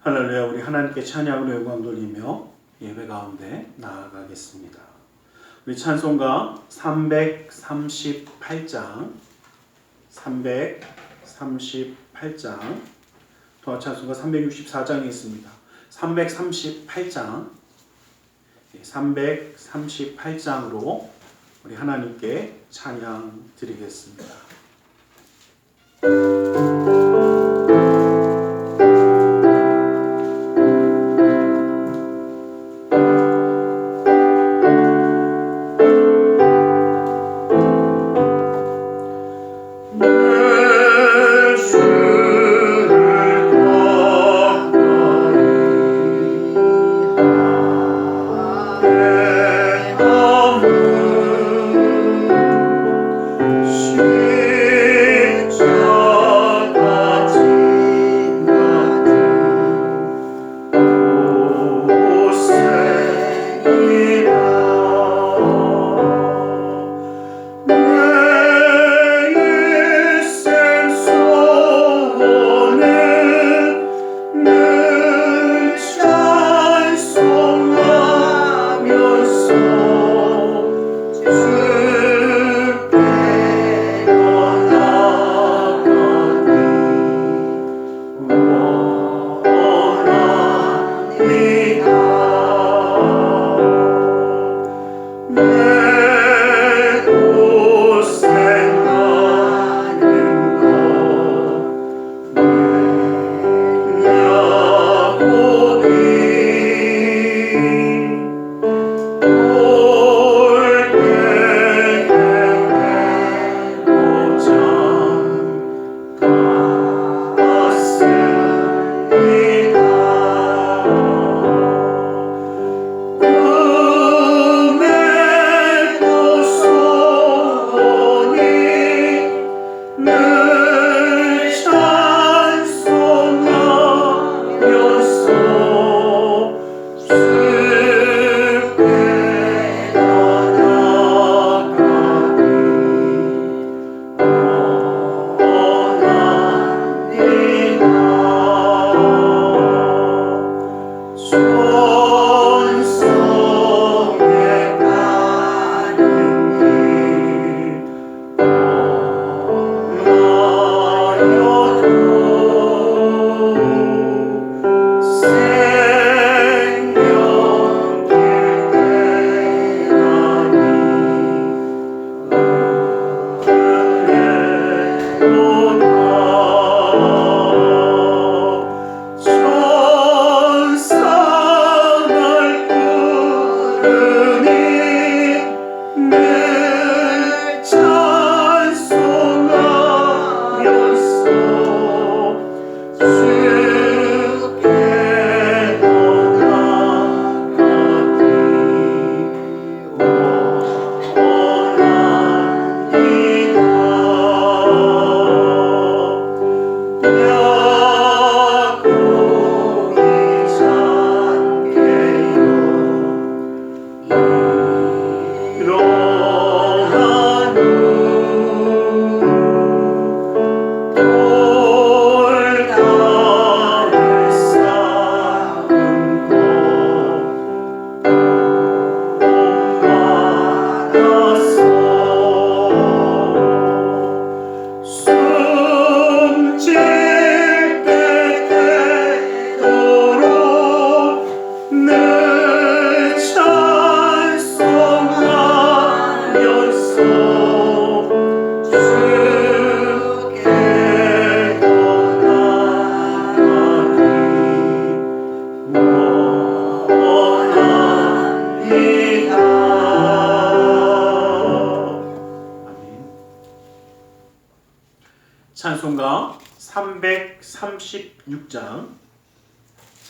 할렐루야. 우리 하나님께 찬양으로 영광 돌리며 예배 가운데 나아가겠습니다. 우리 찬송가 338장 동화 찬송가 364장이 있습니다. 338장으로 우리 하나님께 찬양 드리겠습니다.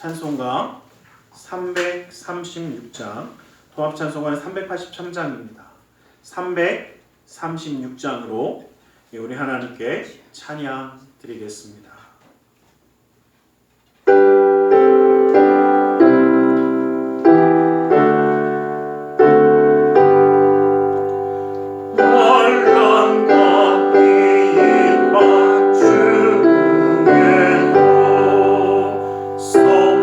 찬송가 336장 통합찬송가는 383장입니다. 336장으로 우리 하나님께 찬양 드리겠습니다. So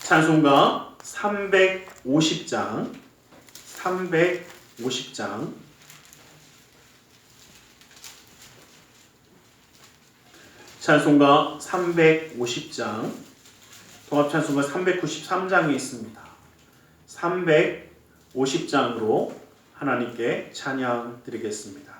찬송가 350장 찬송가 350장 통합찬송가 393장에 있습니다. 350장으로 하나님께 찬양 드리겠습니다.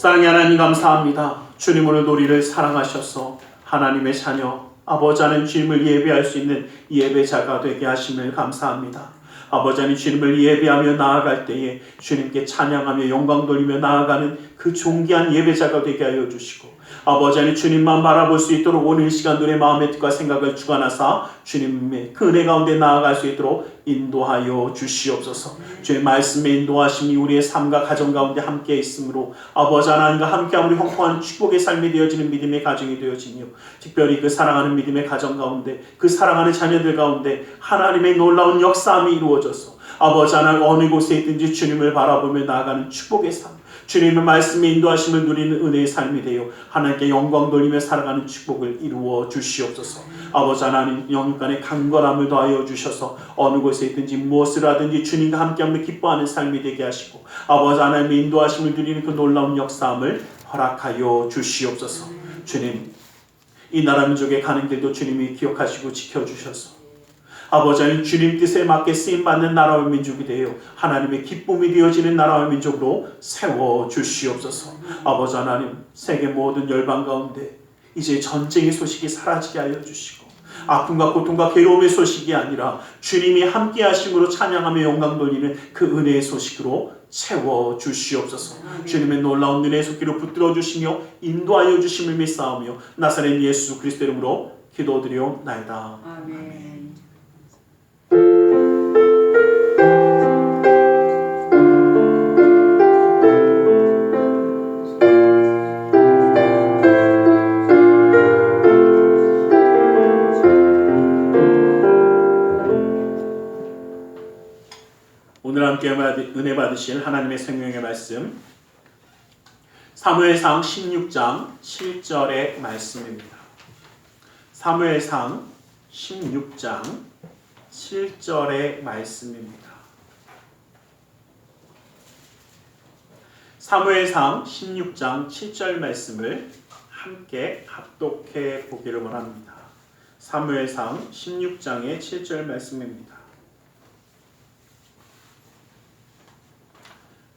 사랑의 하나님 감사합니다. 주님 오늘 우리를 사랑하셔서 하나님의 자녀 아버지 하나님 주님을 예배할 수 있는 예배자가 되게 하심을 감사합니다. 아버지 하나님 주님을 예배하며 나아갈 때에 주님께 찬양하며 영광 돌리며 나아가는 그 존귀한 예배자가 되게 하여 주시고 아버지 하나님 주님만 바라볼 수 있도록 오늘 이 시간도 내 마음의 뜻과 생각을 주관하사 주님의 그 은혜 가운데 나아갈 수 있도록 인도하여 주시옵소서. 주의 말씀의 인도하심이 우리의 삶과 가정 가운데 함께 있으므로 아버지 하나님과 함께함으로 형통한 축복의 삶이 되어지는 믿음의 가정이 되어지며 특별히 그 사랑하는 믿음의 가정 가운데 그 사랑하는 자녀들 가운데 하나님의 놀라운 역사함이 이루어져서 아버지 하나님 어느 곳에 있든지 주님을 바라보며 나아가는 축복의 삶 주님의 말씀의 인도하심을 누리는 은혜의 삶이 되어 하나님께 영광 돌리며 살아가는 축복을 이루어 주시옵소서. 아버지 하나님 영육간의 강건함을 더하여 주셔서 어느 곳에 있든지 무엇을 하든지 주님과 함께하며 기뻐하는 삶이 되게 하시고 아버지 하나님의 인도하심을 누리는 그 놀라운 역사함을 허락하여 주시옵소서. 주님 이 나라 민족의 가는 길도 주님이 기억하시고 지켜주셔서 아버지 하나님 주님 뜻에 맞게 쓰임받는 나라와 민족이 되어 하나님의 기쁨이 되어지는 나라와 민족으로 세워주시옵소서. 아버지 하나님 세계 모든 열방 가운데 이제 전쟁의 소식이 사라지게 하여 주시고 아픔과 고통과 괴로움의 소식이 아니라 주님이 함께 하심으로 찬양하며 영광 돌리는 그 은혜의 소식으로 채워주시옵소서. 주님의 놀라운 은혜의 손길을 붙들어 주시며 인도하여 주심을 믿사오며 나사렛 예수 그리스도 이름으로 기도드리옵나이다. 아멘. 오늘 함께 은혜 받으실 하나님의 생명의 말씀 사무엘상 16장 7절의 말씀입니다. 사무엘상 16장 7절의 말씀입니다. 사무엘상 16장 7절 말씀을 함께 합독해 보기를 원합니다. 사무엘상 16장의 7절 말씀입니다.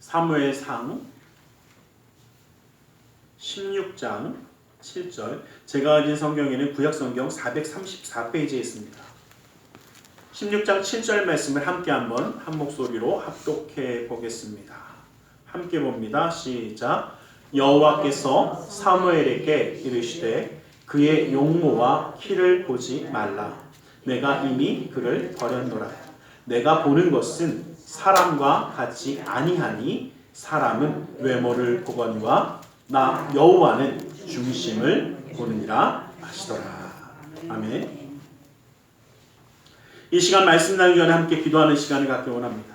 사무엘상 16장 7절, 제가 가진 성경에는 구약성경 434페이지에 있습니다. 16장 7절 말씀을 함께 한번 한 목소리로 합독해 보겠습니다. 함께 봅니다. 시작. 여호와께서 사무엘에게 이르시되 그의 용모와 키를 보지 말라. 내가 이미 그를 버렸노라. 내가 보는 것은 사람과 같이 아니하니 사람은 외모를 보거니와 나 여호와는 중심을 보느니라 하시더라. 아멘. 이 시간 말씀 나누기 전에 함께 기도하는 시간을 갖기 원합니다.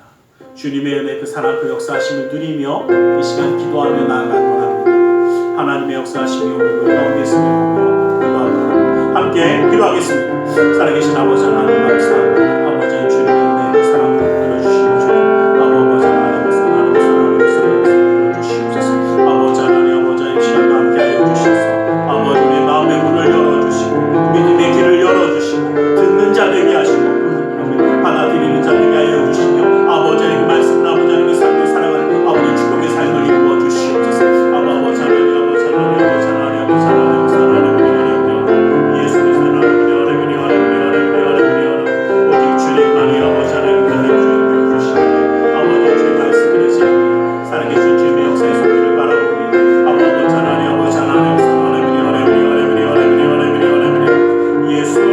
주님의 은혜, 그 사랑, 그 역사하심을 누리며 이 시간 기도하며 나아가기 원합니다. 하나님의 역사하심이 오늘 우리 가운데 있음을 보며 기도하노라. 함께 기도하겠습니다. 살아계신 아버지 하나님 감사합니다. 아버지 주님의 은혜, 그 사랑 들어주시고 주님 아버지 하나님 사랑하는 주시옵소서. 아버지 하나님 아버지 하나님 시간도 함께하여 주셔서 아버지 우리의 마음의 문을 열어주시고 믿음의 길을 열어주시고 듣는 자 되게 하시고 받아들이는 자 되게 하여 주시며 아버지 하나님 그 말씀 아버지 하나님 그 삶을 살아가는 아버지 축복의 삶을 이루어 주시옵소서. 아버지 하나님 아버지 하나님 아버지 하나님 아버지 하나님 사랑하는 예수 그리스도 하나님 오직 주님만이 아버지 하나님 주님 주시고 아버지 주의 말씀을 지키며 살아계신 주님의 역사의 손길을 바라봅니다. 아버지 하나님 아버지 하나님 예수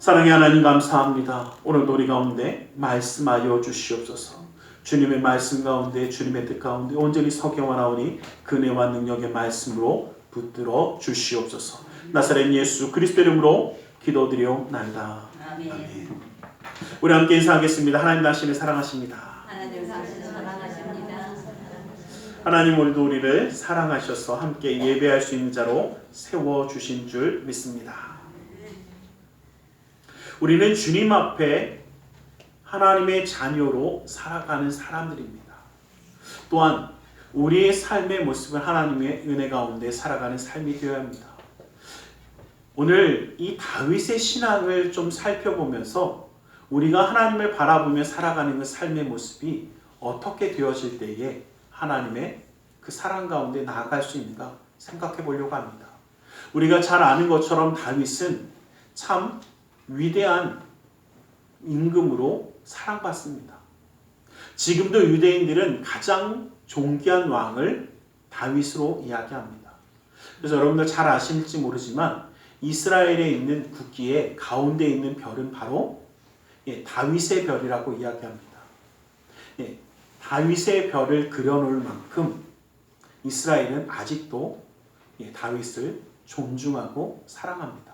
사랑의 하나님 감사합니다. 오늘도 우리 가운데 말씀하여 주시옵소서. 주님의 말씀 가운데 주님의 뜻 가운데 온전히 서경하나오니 그 은혜와 능력의 말씀으로 붙들어 주시옵소서. 나사렛 예수 그리스도 이름으로 기도드리옵나이다. 아멘. 우리 함께 인사하겠습니다. 하나님 당신을 사랑하십니다. 하나님 당신을 사랑하십니다. 하나님 오늘도 우리를 사랑하셔서 함께 예배할 수 있는 자로 세워주신 줄 믿습니다. 우리는 주님 앞에 하나님의 자녀로 살아가는 사람들입니다. 또한 우리의 삶의 모습을 하나님의 은혜 가운데 살아가는 삶이 되어야 합니다. 오늘 이 다윗의 신앙을 좀 살펴보면서 우리가 하나님을 바라보며 살아가는 그 삶의 모습이 어떻게 되어질 때에 하나님의 그 사랑 가운데 나아갈 수 있는가 생각해 보려고 합니다. 우리가 잘 아는 것처럼 다윗은 참 위대한 임금으로 사랑받습니다. 지금도 유대인들은 가장 존귀한 왕을 다윗으로 이야기합니다. 그래서 여러분들 잘 아실지 모르지만 이스라엘에 있는 국기의 가운데 있는 별은 바로 다윗의 별이라고 이야기합니다. 다윗의 별을 그려놓을 만큼 이스라엘은 아직도 다윗을 존중하고 사랑합니다.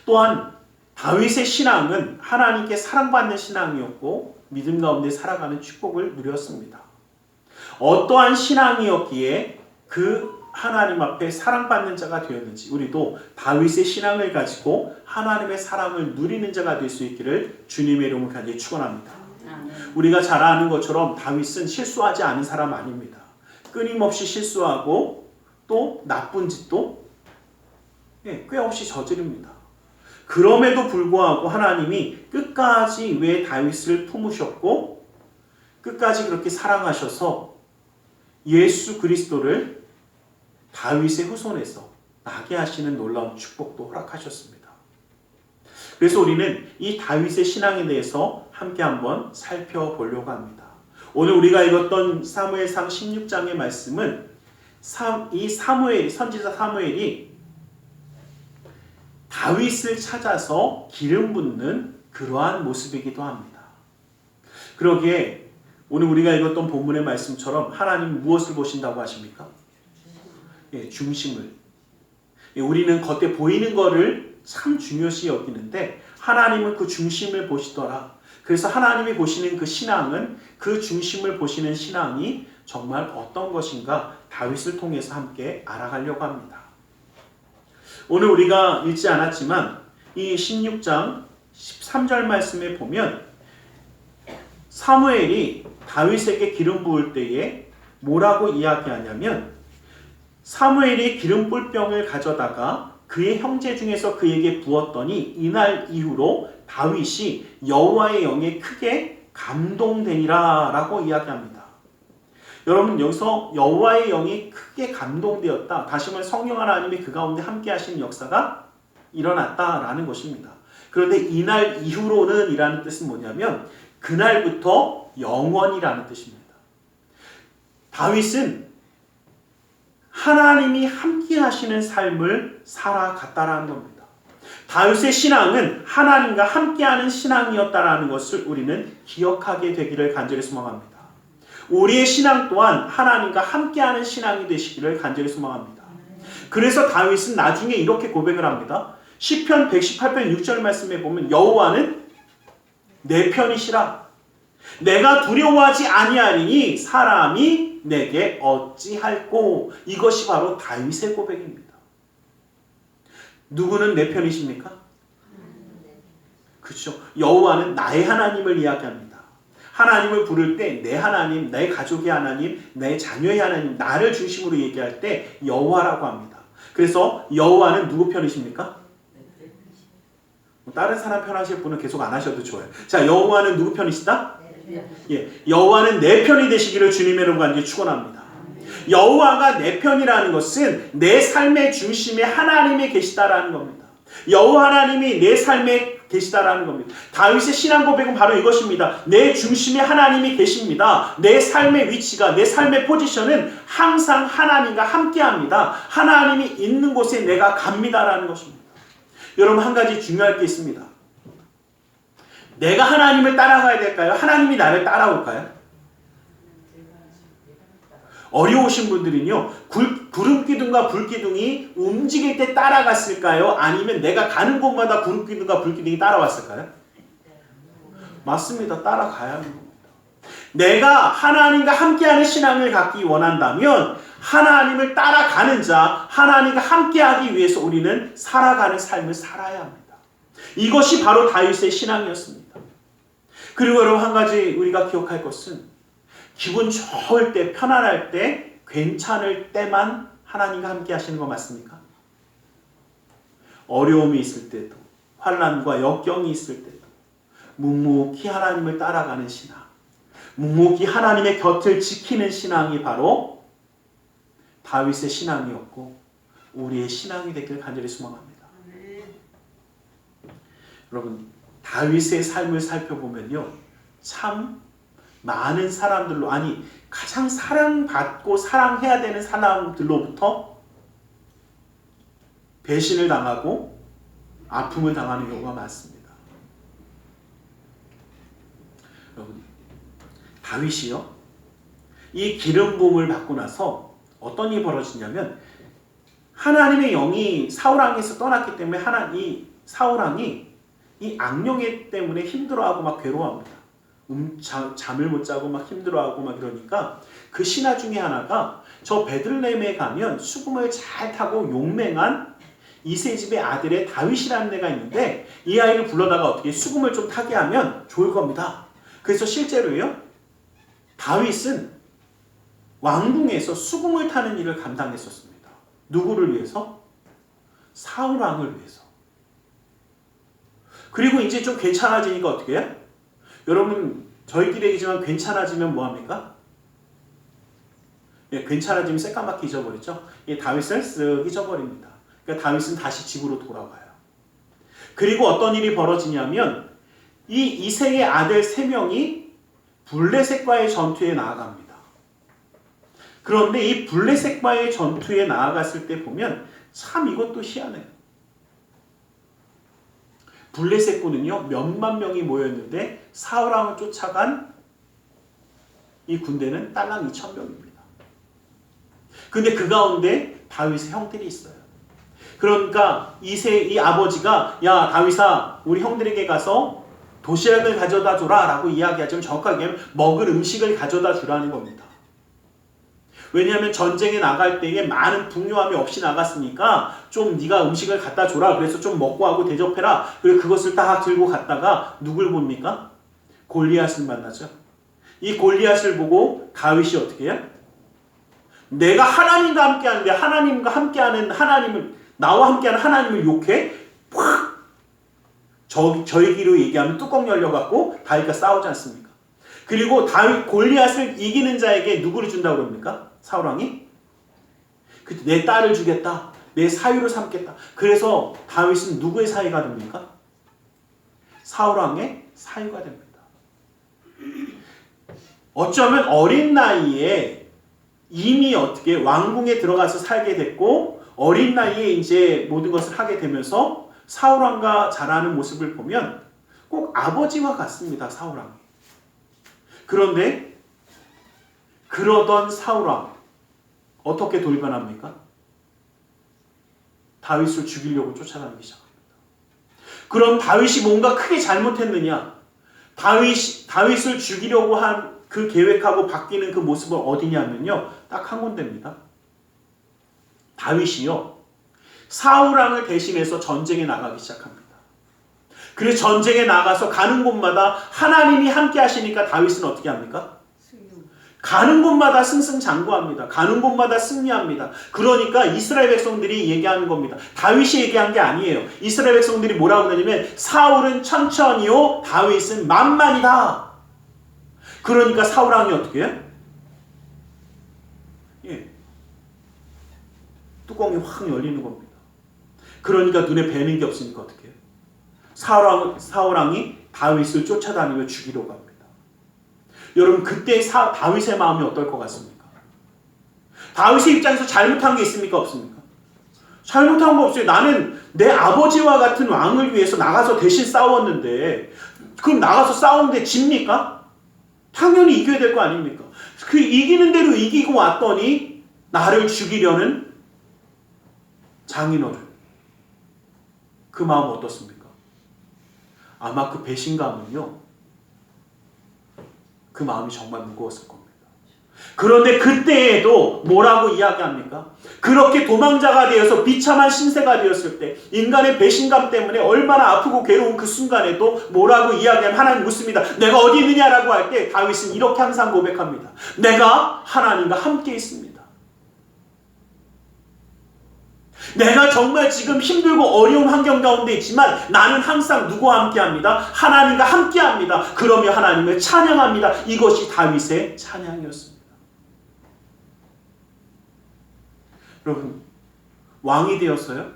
또한 다윗의 신앙은 하나님께 사랑받는 신앙이었고 믿음 가운데 살아가는 축복을 누렸습니다. 어떠한 신앙이었기에 그 하나님 앞에 사랑받는 자가 되었는지 우리도 다윗의 신앙을 가지고 하나님의 사랑을 누리는 자가 될 수 있기를 주님의 이름으로 간절히 축원합니다. 우리가 잘 아는 것처럼 다윗은 실수하지 않은 사람 아닙니다. 끊임없이 실수하고 또 나쁜 짓도 꽤 없이 저지릅니다. 그럼에도 불구하고 하나님이 끝까지 왜 다윗을 품으셨고 끝까지 그렇게 사랑하셔서 예수 그리스도를 다윗의 후손에서 나게 하시는 놀라운 축복도 허락하셨습니다. 그래서 우리는 이 다윗의 신앙에 대해서 함께 한번 살펴보려고 합니다. 오늘 우리가 읽었던 사무엘상 16장의 말씀은 이 선지자 사무엘이 다윗을 찾아서 기름 붓는 그러한 모습이기도 합니다. 그러기에 오늘 우리가 읽었던 본문의 말씀처럼 하나님 무엇을 보신다고 하십니까? 중심을. 우리는 겉에 보이는 거를 참 중요시 여기는데 하나님은 그 중심을 보시더라. 그래서 하나님이 보시는 그 신앙은 그 중심을 보시는 신앙이 정말 어떤 것인가 다윗을 통해서 함께 알아가려고 합니다. 오늘 우리가 읽지 않았지만 이 16장 13절 말씀에 보면 사무엘이 다윗에게 기름 부을 때에 뭐라고 이야기하냐면 사무엘이 기름 뿔 병을 가져다가 그의 형제 중에서 그에게 부었더니 이날 이후로 다윗이 여호와의 영에 크게 감동되니라 라고 이야기합니다. 여러분 여기서 여호와의 영이 크게 감동되었다. 다시 말해 성령 하나님이 그 가운데 함께 하시는 역사가 일어났다라는 것입니다. 그런데 이날 이후로는 이라는 뜻은 뭐냐면 그날부터 영원이라는 뜻입니다. 다윗은 하나님이 함께 하시는 삶을 살아갔다라는 겁니다. 다윗의 신앙은 하나님과 함께하는 신앙이었다라는 것을 우리는 기억하게 되기를 간절히 소망합니다. 우리의 신앙 또한 하나님과 함께하는 신앙이 되시기를 간절히 소망합니다. 그래서 다윗은 나중에 이렇게 고백을 합니다. 시편 118편 6절 말씀에 보면 여호와는 내 편이시라. 내가 두려워하지 아니하리니 사람이 내게 어찌할꼬. 이것이 바로 다윗의 고백입니다. 누구는 내 편이십니까? 그렇죠. 여호와는 나의 하나님을 이야기합니다. 하나님을 부를 때 내 하나님, 내 가족의 하나님, 내 자녀의 하나님, 나를 중심으로 얘기할 때 여호와라고 합니다. 그래서 여호와는 누구 편이십니까? 다른 사람 편하실 분은 계속 안 하셔도 좋아요. 자, 여호와는 누구 편이시다? 여호와는 내 편이 되시기를 주님의 이름으로 간절히 축원합니다. 여호와가 내 편이라는 것은 내 삶의 중심에 하나님이 계시다라는 겁니다. 여호와 하나님이 내 삶에 계시다라는 겁니다. 다윗의 신앙 고백은 바로 이것입니다. 내 중심에 하나님이 계십니다. 내 삶의 위치가, 내 삶의 포지션은 항상 하나님과 함께합니다. 하나님이 있는 곳에 내가 갑니다라는 것입니다. 여러분 한 가지 중요할 게 있습니다. 내가 하나님을 따라가야 될까요? 하나님이 나를 따라올까요? 어려우신 분들은요, 구름기둥과 불기둥이 움직일 때 따라갔을까요? 아니면 내가 가는 곳마다 구름기둥과 불기둥이 따라왔을까요? 맞습니다. 따라가야 하는 겁니다. 내가 하나님과 함께하는 신앙을 갖기 원한다면 하나님을 따라가는 자, 하나님과 함께하기 위해서 우리는 살아가는 삶을 살아야 합니다. 이것이 바로 다윗의 신앙이었습니다. 그리고 여러분 한 가지 우리가 기억할 것은 기분 좋을 때, 편안할 때, 괜찮을 때만 하나님과 함께 하시는 거 맞습니까? 어려움이 있을 때도, 환난과 역경이 있을 때도, 묵묵히 하나님을 따라가는 신앙, 묵묵히 하나님의 곁을 지키는 신앙이 바로 다윗의 신앙이었고 우리의 신앙이 되길 간절히 소망합니다. 여러분, 다윗의 삶을 살펴보면요, 참 많은 사람들로, 아니 가장 사랑받고 사랑해야 되는 사람들로부터 배신을 당하고 아픔을 당하는 경우가 많습니다. 여러분, 다윗이요, 이 기름 부음을 받고 나서 어떤 일이 벌어지냐면, 하나님의 영이 사울왕에서 떠났기 때문에 이 사울왕이 이 악령에 때문에 힘들어하고 막 괴로워합니다. 잠을 못 자고 막 힘들어하고 막 이러니까 그 신하 중에 하나가 저 베들레헴에 가면 수금을 잘 타고 용맹한 이새집의 아들의 다윗이라는 애가 있는데 이 아이를 불러다가 어떻게 수금을 좀 타게 하면 좋을 겁니다. 그래서 실제로요, 다윗은 왕궁에서 수금을 타는 일을 감당했었습니다. 누구를 위해서? 사울왕을 위해서. 그리고 이제 좀 괜찮아지니까 어떻게 해요? 여러분, 저희끼리 얘기지만 괜찮아지면 뭐합니까? 예, 괜찮아지면 새까맣게 잊어버리죠. 예, 다윗을 쓱 잊어버립니다. 그러니까 다윗은 다시 집으로 돌아와요. 그리고 어떤 일이 벌어지냐면 이 이새의 아들 3명이 블레셋과의 전투에 나아갑니다. 그런데 이 블레셋과의 전투에 나아갔을 때 보면 참 이것도 희한해요. 블레셋군은요, 몇만 명이 모였는데 사울왕을 쫓아간 이 군대는 딸랑 2,000명입니다. 근데 그 가운데 다윗의 형들이 있어요. 그러니까 이 아버지가, 야 다윗아, 우리 형들에게 가서 도시락을 가져다 줘라 라고 이야기하지만 정확하게 하면 먹을 음식을 가져다 주라는 겁니다. 왜냐하면 전쟁에 나갈 때에 많은 풍요함이 없이 나갔으니까 좀 네가 음식을 갖다 줘라. 그래서 좀 먹고 하고 대접해라. 그리고 그것을 딱 들고 갔다가 누굴 봅니까? 골리앗을 만나죠. 이 골리앗을 보고 다윗이 어떻게 해요? 내가 하나님과 함께하는데 하나님과 함께하는 하나님을, 나와 함께하는 하나님을 욕해? 팍! 저희기로 얘기하면 뚜껑 열려갖고 다윗과 싸우지 않습니까? 그리고 다윗 골리앗을 이기는 자에게 누구를 준다고 그럽니까? 사울왕이? 내 딸을 주겠다. 내 사유를 삼겠다. 그래서 다윗은 누구의 사위가 됩니까? 사울왕의 사유가 됩니다. 어쩌면 어린 나이에 이미 어떻게 왕궁에 들어가서 살게 됐고 어린 나이에 이제 모든 것을 하게 되면서 사울왕과 자라는 모습을 보면 꼭 아버지와 같습니다. 사울왕이. 그런데 그러던 사울왕 어떻게 돌변합니까? 다윗을 죽이려고 쫓아다니기 시작합니다. 그럼 다윗이 뭔가 크게 잘못했느냐? 다윗을 죽이려고 한 그 계획하고 바뀌는 그 모습은 어디냐면요, 딱 한 군데입니다. 다윗이요, 사울왕을 대신해서 전쟁에 나가기 시작합니다. 그래서 전쟁에 나가서 가는 곳마다 하나님이 함께 하시니까 다윗은 어떻게 합니까? 가는 곳마다 승승장구합니다. 가는 곳마다 승리합니다. 그러니까 이스라엘 백성들이 얘기하는 겁니다. 다윗이 얘기한 게 아니에요. 이스라엘 백성들이 뭐라고 그러냐면 사울은 천천히요, 다윗은 만만이다. 그러니까 사울왕이 어떻게 해요? 예, 뚜껑이 확 열리는 겁니다. 그러니까 눈에 뵈는 게 없으니까 어떻게 해요? 사울왕이 다윗을 쫓아다니며 죽이려고 합니다. 여러분, 그때 다윗의 마음이 어떨 것 같습니까? 다윗의 입장에서 잘못한 게 있습니까? 없습니까? 잘못한 거 없어요. 나는 내 아버지와 같은 왕을 위해서 나가서 대신 싸웠는데 그럼 나가서 싸우는데 집니까? 당연히 이겨야 될 거 아닙니까? 그 이기는 대로 이기고 왔더니 나를 죽이려는 장인어른, 그 마음 어떻습니까? 아마 그 배신감은요, 그 마음이 정말 무거웠을 겁니다. 그런데 그때에도 뭐라고 이야기합니까? 그렇게 도망자가 되어서 비참한 신세가 되었을 때, 인간의 배신감 때문에 얼마나 아프고 괴로운 그 순간에도 뭐라고 이야기하면, 하나님 묻습니다. 내가 어디 있느냐라고 할 때 다윗은 이렇게 항상 고백합니다. 내가 하나님과 함께 있습니다. 내가 정말 지금 힘들고 어려운 환경 가운데 있지만 나는 항상 누구와 함께합니다? 하나님과 함께합니다. 그러며 하나님을 찬양합니다. 이것이 다윗의 찬양이었습니다. 여러분, 왕이 되었어요?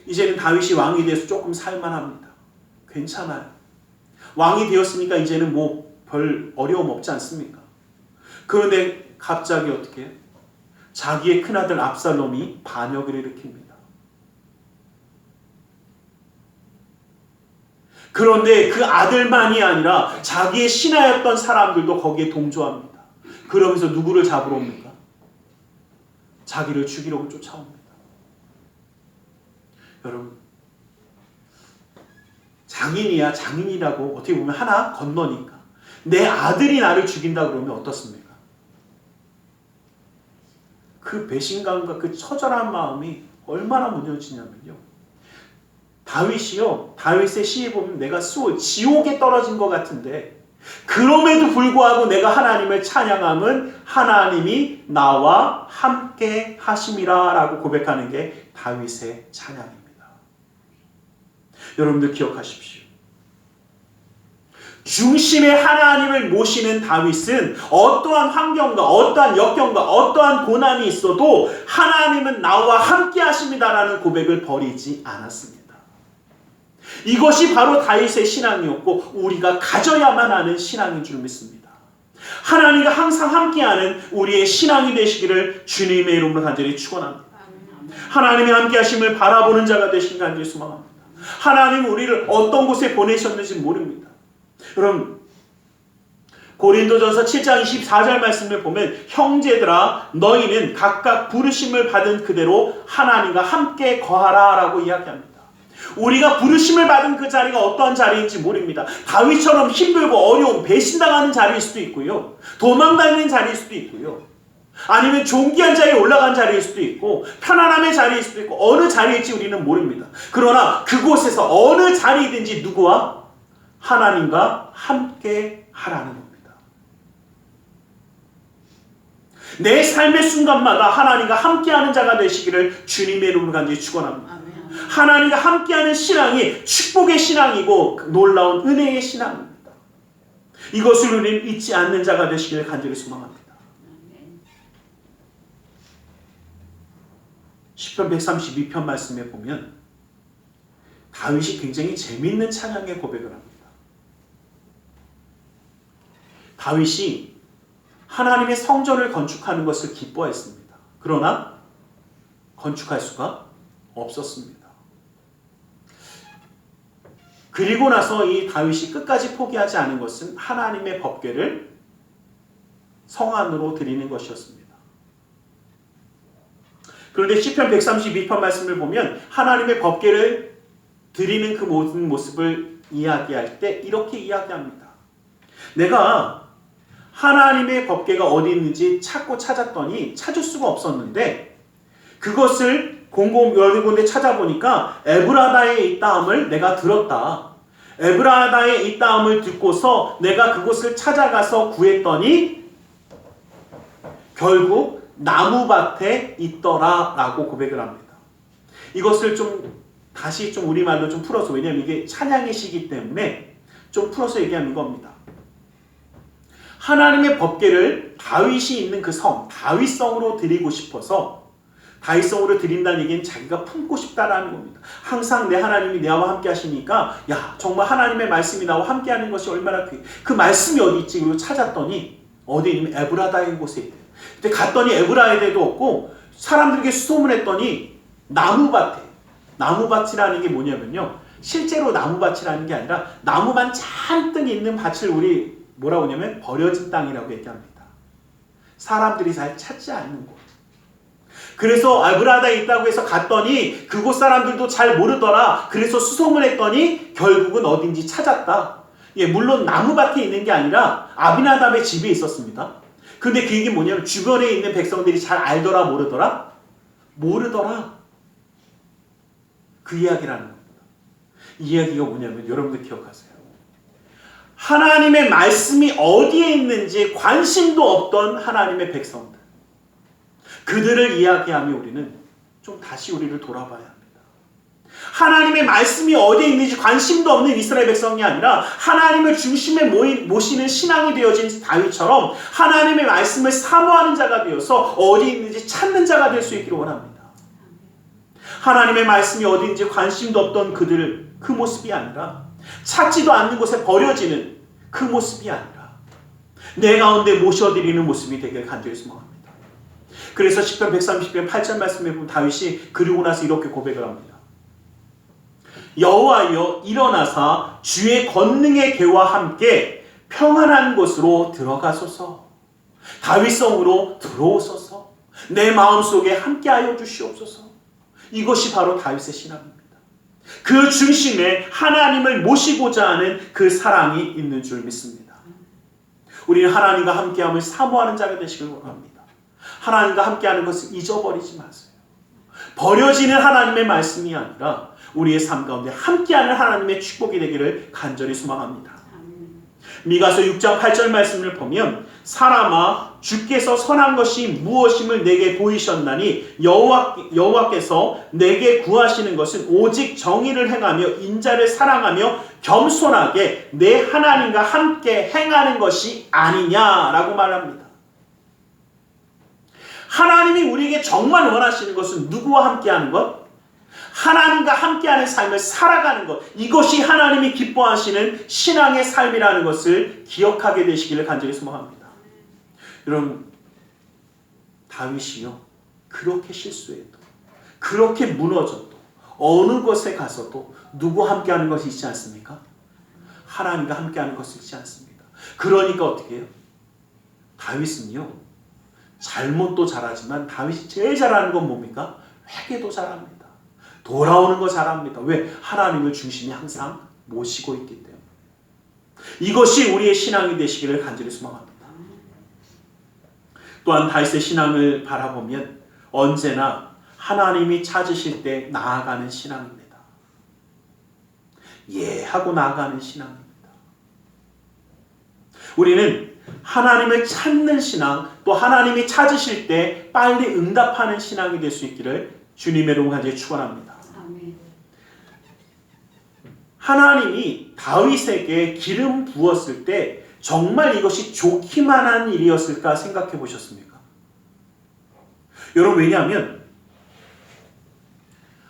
이제는 다윗이 왕이 돼서 조금 살만합니다. 괜찮아요. 왕이 되었으니까 이제는 뭐 별 어려움 없지 않습니까? 그런데 갑자기 어떻게 해요? 자기의 큰아들 압살롬이 반역을 일으킵니다. 그런데 그 아들만이 아니라 자기의 신하였던 사람들도 거기에 동조합니다. 그러면서 누구를 잡으러 옵니까? 자기를 죽이려고 쫓아옵니다. 여러분, 장인이야 장인이라고 어떻게 보면 하나 건너니까 내 아들이 나를 죽인다 그러면 어떻습니까? 그 배신감과 그 처절한 마음이 얼마나 무너지냐면요. 다윗이요. 다윗의 시에 보면 내가 지옥에 떨어진 것 같은데 그럼에도 불구하고 내가 하나님을 찬양함은 하나님이 나와 함께 하심이라 라고 고백하는 게 다윗의 찬양입니다. 여러분들 기억하십시오. 중심의 하나님을 모시는 다윗은 어떠한 환경과 어떠한 역경과 어떠한 고난이 있어도 하나님은 나와 함께 하십니다라는 고백을 버리지 않았습니다. 이것이 바로 다윗의 신앙이었고 우리가 가져야만 하는 신앙인 줄 믿습니다. 하나님과 항상 함께하는 우리의 신앙이 되시기를 주님의 이름으로 간절히 축원합니다. 하나님의 함께 하심을 바라보는 자가 되시길 간절히 소망합니다. 하나님은 우리를 어떤 곳에 보내셨는지 모릅니다. 여러분, 고린도전서 7장 24절 말씀을 보면 형제들아 너희는 각각 부르심을 받은 그대로 하나님과 함께 거하라 라고 이야기합니다. 우리가 부르심을 받은 그 자리가 어떠한 자리인지 모릅니다. 다윗처럼 힘들고 어려운 배신당하는 자리일 수도 있고요. 도망다니는 자리일 수도 있고요. 아니면 존귀한 자리에 올라간 자리일 수도 있고 편안함의 자리일 수도 있고 어느 자리일지 우리는 모릅니다. 그러나 그곳에서 어느 자리이든지 누구와? 하나님과 함께 하라는 겁니다. 내 삶의 순간마다 하나님과 함께하는 자가 되시기를 주님의 이름으로 간절히 축원합니다. 하나님과 함께하는 신앙이 축복의 신앙이고 놀라운 은혜의 신앙입니다. 이것을 우리는 잊지 않는 자가 되시기를 간절히 소망합니다. 시편 132편 말씀에 보면 다윗이 굉장히 재미있는 찬양의 고백을 합니다. 다윗이 하나님의 성전을 건축하는 것을 기뻐했습니다. 그러나 건축할 수가 없었습니다. 그리고 나서 이 다윗이 끝까지 포기하지 않은 것은 하나님의 법궤를 성안으로 드리는 것이었습니다. 그런데 시편 132편 말씀을 보면 하나님의 법궤를 드리는 그 모든 모습을 이야기할 때 이렇게 이야기합니다. 내가 하나님의 법궤가 어디 있는지 찾았더니 찾을 수가 없었는데 그것을 여러 군데 찾아보니까 에브라다에 있다함을 내가 들었다. 에브라다에 있다함을 듣고서 내가 그곳을 찾아가서 구했더니 결국 나무밭에 있더라 라고 고백을 합니다. 이것을 다시 우리말로 풀어서, 왜냐하면 이게 찬양의 시기 때문에 좀 풀어서 얘기하는 겁니다. 하나님의 법궤를 다윗이 있는 그 성, 다윗성으로 드리고 싶어서 다윗성으로 드린다는 얘기는 자기가 품고 싶다라는 겁니다. 항상 내 하나님이 나와 함께 하시니까 정말 하나님의 말씀이 나와 함께 하는 것이 얼마나 그 말씀이 어디 있지? 그리고 찾았더니 어디 있냐면 에브라다인 곳에 있대요. 근데 갔더니 에브라다에도 없고 사람들에게 수소문했더니 나무밭이라는 게 뭐냐면요. 실제로 나무밭이라는 게 아니라 나무만 잔뜩 있는 밭을 우리 뭐라고 하냐면 버려진 땅이라고 얘기합니다. 사람들이 잘 찾지 않는 곳. 그래서 에브라다에 있다고 해서 갔더니 그곳 사람들도 잘 모르더라. 그래서 수소문했더니 결국은 어딘지 찾았다. 물론 나무밭에 있는 게 아니라 아비나답의 집에 있었습니다. 근데 그 얘기는 뭐냐면 주변에 있는 백성들이 잘 알더라 모르더라? 모르더라. 그 이야기라는 겁니다. 이 이야기가 뭐냐면 여러분들 기억하세요. 하나님의 말씀이 어디에 있는지 관심도 없던 하나님의 백성들. 그들을 이야기하며 우리는 좀 다시 우리를 돌아봐야 합니다. 하나님의 말씀이 어디에 있는지 관심도 없는 이스라엘 백성이 아니라 하나님을 중심에 모시는 신앙이 되어진 다윗처럼 하나님의 말씀을 사모하는 자가 되어서 어디에 있는지 찾는 자가 될 수 있기를 원합니다. 하나님의 말씀이 어디 있는지 관심도 없던 그들, 그 모습이 아니라 찾지도 않는 곳에 버려지는 그 모습이 아니라 내 가운데 모셔드리는 모습이 되길 간절히 소망합니다. 그래서 시편 130편 8절 말씀에 보면 다윗이 그리고 나서 이렇게 고백을 합니다. 여호와여 일어나사 주의 권능의 개와 함께 평안한 곳으로 들어가소서. 다윗성으로 들어오소서. 내 마음속에 함께하여 주시옵소서. 이것이 바로 다윗의 신앙입니다. 그 중심에 하나님을 모시고자 하는 그 사랑이 있는 줄 믿습니다. 우리는 하나님과 함께함을 사모하는 자가 되시길 원합니다. 하나님과 함께하는 것을 잊어버리지 마세요. 버려지는 하나님의 말씀이 아니라 우리의 삶 가운데 함께하는 하나님의 축복이 되기를 간절히 소망합니다. 미가서 6장 8절 말씀을 보면 사람아 주께서 선한 것이 무엇임을 내게 보이셨나니 여호와께서 내게 구하시는 것은 오직 정의를 행하며 인자를 사랑하며 겸손하게 내 하나님과 함께 행하는 것이 아니냐라고 말합니다. 하나님이 우리에게 정말 원하시는 것은 누구와 함께하는 것? 하나님과 함께하는 삶을 살아가는 것. 이것이 하나님이 기뻐하시는 신앙의 삶이라는 것을 기억하게 되시기를 간절히 소망합니다. 여러분, 다윗이요 그렇게 실수해도 그렇게 무너져도 어느 곳에 가서도 누구와 함께하는 것이 있지 않습니까? 하나님과 함께하는 것이 있지 않습니다. 그러니까 어떻게 해요? 다윗은요 잘못도 잘하지만 다윗이 제일 잘하는 건 뭡니까? 회개도 잘합니다. 돌아오는 거 잘합니다. 왜? 하나님을 중심에 항상 모시고 있기 때문에. 이것이 우리의 신앙이 되시기를 간절히 소망합니다. 또한 다윗의 신앙을 바라보면 언제나 하나님이 찾으실 때 나아가는 신앙입니다. 하고 나아가는 신앙입니다. 우리는 하나님을 찾는 신앙, 또 하나님이 찾으실 때 빨리 응답하는 신앙이 될 수 있기를 주님의 이름으로 간절히 축원합니다. 하나님이 다윗에게 기름 부었을 때 정말 이것이 좋기만 한 일이었을까 생각해 보셨습니까? 여러분, 왜냐하면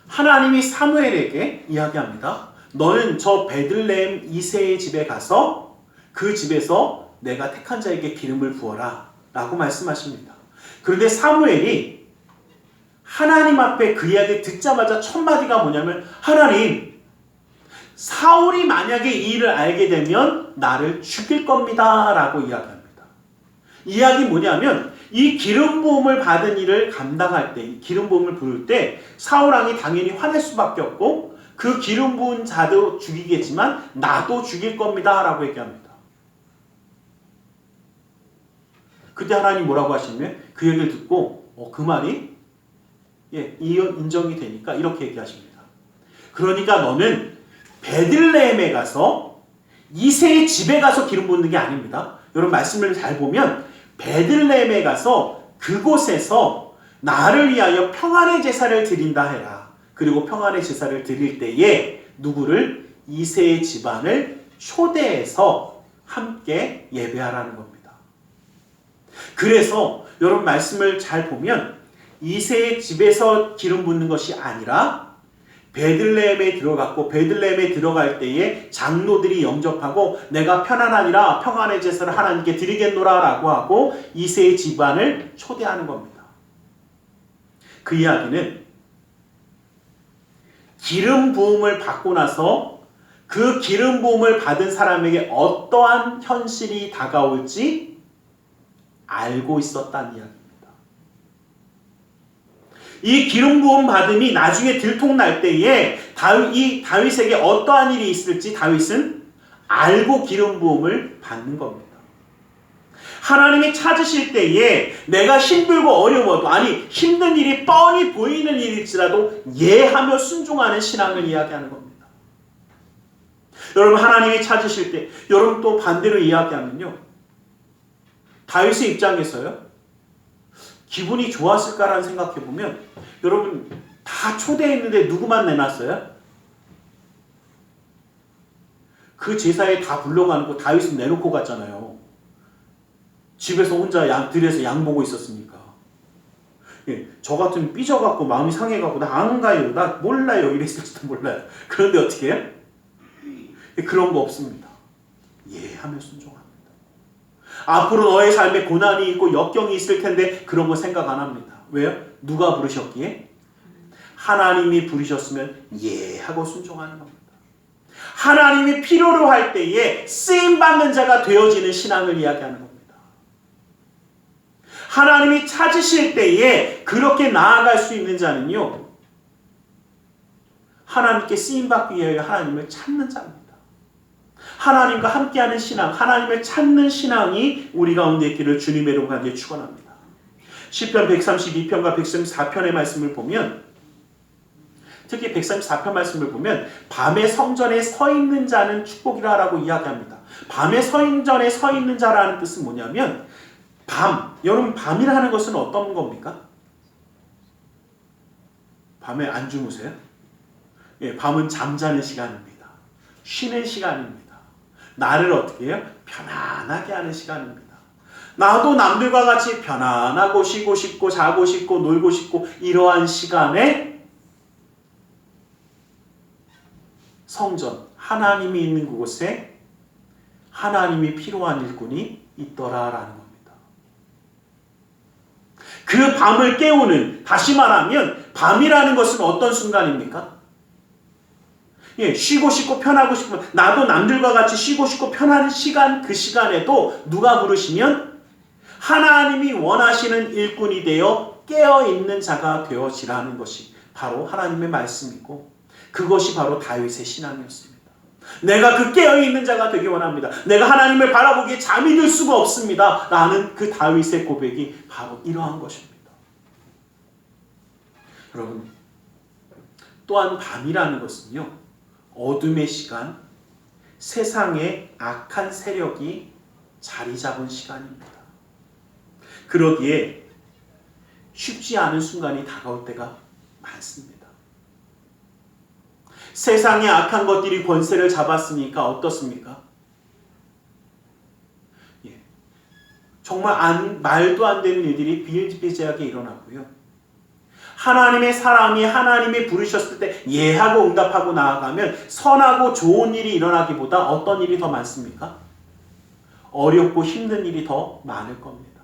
하나님이 사무엘에게 이야기합니다. 너는 저 베들레헴 이새의 집에 가서 그 집에서 내가 택한 자에게 기름을 부어라 라고 말씀하십니다. 그런데 사무엘이 하나님 앞에 그 이야기를 듣자마자 첫 마디가 뭐냐면 하나님, 사울이 만약에 이 일을 알게 되면 나를 죽일 겁니다 라고 이야기합니다. 이야기 뭐냐면 이 기름 부음을 받은 일을 감당할 때, 기름 부음을 부을 때 사울왕이 당연히 화낼 수밖에 없고 그 기름 부은 자도 죽이겠지만 나도 죽일 겁니다 라고 얘기합니다. 그때 하나님 뭐라고 하시냐면 그 얘기를 듣고 그 말이 인정이 되니까 이렇게 얘기하십니다. 그러니까 너는 베들레헴에 가서 이새의 집에 가서 기름 붓는 게 아닙니다. 여러분, 말씀을 잘 보면 베들레헴에 가서 그곳에서 나를 위하여 평안의 제사를 드린다 해라. 그리고 평안의 제사를 드릴 때에 누구를? 이새의 집안을 초대해서 함께 예배하라는 겁니다. 그래서 여러분, 말씀을 잘 보면 이새의 집에서 기름 붓는 것이 아니라 베들레헴에 들어갔고 베들레헴에 들어갈 때에 장로들이 영접하고 내가 편안하니라 평안의 제사를 하나님께 드리겠노라 라고 하고 이새의 집안을 초대하는 겁니다. 그 이야기는 기름 부음을 받고 나서 그 기름 부음을 받은 사람에게 어떠한 현실이 다가올지 알고 있었다는 이야기입니다. 이 기름 부음 받음이 나중에 들통날 때에 다윗에게 어떠한 일이 있을지 다윗은 알고 기름 부음을 받는 겁니다. 하나님이 찾으실 때에 내가 힘들고 어려워도, 아니 힘든 일이 뻔히 보이는 일일지라도 예하며 순종하는 신앙을 이야기하는 겁니다. 여러분, 하나님이 찾으실 때, 여러분 또 반대로 이야기하면요, 다윗의 입장에서요 기분이 좋았을까라는 생각해보면 여러분 다 초대했는데 누구만 내놨어요? 그 제사에 다 불러가는 거 다윗은 내놓고 갔잖아요. 집에서 혼자 들에서 양 보고 있었으니까. 예, 저 같으면 삐져갖고 마음이 상해갖고 나 안 가요. 나 몰라요. 이랬을지도 몰라요. 그런데 어떻게 해요? 예, 그런 거 없습니다. 예 하며 순종합니다. 앞으로 너의 삶에 고난이 있고 역경이 있을 텐데 그런 거 생각 안 합니다. 왜요? 누가 부르셨기에? 하나님이 부르셨으면 예 하고 순종하는 겁니다. 하나님이 필요로 할 때에 쓰임받는 자가 되어지는 신앙을 이야기하는 겁니다. 하나님이 찾으실 때에 그렇게 나아갈 수 있는 자는요, 하나님께 쓰임받기 위하여 하나님을 찾는 자입니다. 하나님과 함께하는 신앙, 하나님을 찾는 신앙이 우리 가운데 있기를 주님의 이름으로 간절히 축원합니다. 시편 132편과 134편의 말씀을 보면, 특히 134편 말씀을 보면 밤에 성전에 서 있는 자는 축복이라 라고 이야기합니다. 밤에 성전에 서 있는 자라는 뜻은 뭐냐면 여러분 밤이라는 것은 어떤 겁니까? 밤에 안 주무세요? 예, 밤은 잠자는 시간입니다. 쉬는 시간입니다. 나를 어떻게 해요? 편안하게 하는 시간입니다. 나도 남들과 같이 편안하고 쉬고 싶고 자고 싶고 놀고 싶고 이러한 시간에 성전, 하나님이 있는 그곳에 하나님이 필요한 일꾼이 있더라라는 겁니다. 그 밤을 깨우는, 다시 말하면 밤이라는 것은 어떤 순간입니까? 예, 쉬고 싶고 편하고 싶으면 나도 남들과 같이 쉬고 싶고 편한 시간, 그 시간에도 누가 부르시면 하나님이 원하시는 일꾼이 되어 깨어있는 자가 되어지라는 것이 바로 하나님의 말씀이고, 그것이 바로 다윗의 신앙이었습니다. 내가 그 깨어있는 자가 되기 원합니다. 내가 하나님을 바라보기에 잠이 들 수가 없습니다. 라는 그 다윗의 고백이 바로 이러한 것입니다. 여러분, 또한 밤이라는 것은요, 어둠의 시간, 세상의 악한 세력이 자리 잡은 시간입니다. 그러기에 쉽지 않은 순간이 다가올 때가 많습니다. 세상의 악한 것들이 권세를 잡았으니까 어떻습니까? 예. 정말 말도 안 되는 일들이 비일비재하게 일어나고요. 하나님의 사람이 하나님이 부르셨을 때 예하고 응답하고 나아가면 선하고 좋은 일이 일어나기보다 어떤 일이 더 많습니까? 어렵고 힘든 일이 더 많을 겁니다.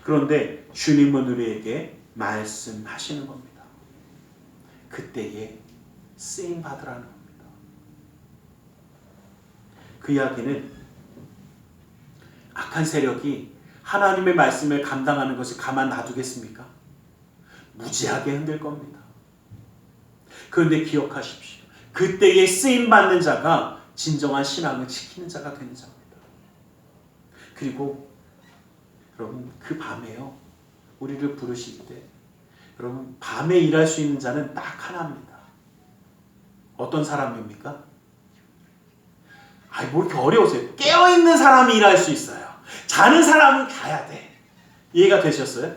그런데 주님은 우리에게 말씀하시는 겁니다. 그때에 쓰임 받으라는 겁니다. 그 이야기는 악한 세력이 하나님의 말씀을 감당하는 것을 가만 놔두겠습니까? 무지하게 흔들 겁니다. 그런데 기억하십시오. 그때에 쓰임 받는 자가 진정한 신앙을 지키는 자가 되는 자입니다. 그리고 여러분, 그 밤에요, 우리를 부르실 때 여러분, 밤에 일할 수 있는 자는 딱 하나입니다. 어떤 사람입니까? 뭐 이렇게 어려우세요? 깨어있는 사람이 일할 수 있어요. 자는 사람은 가야 돼. 이해가 되셨어요?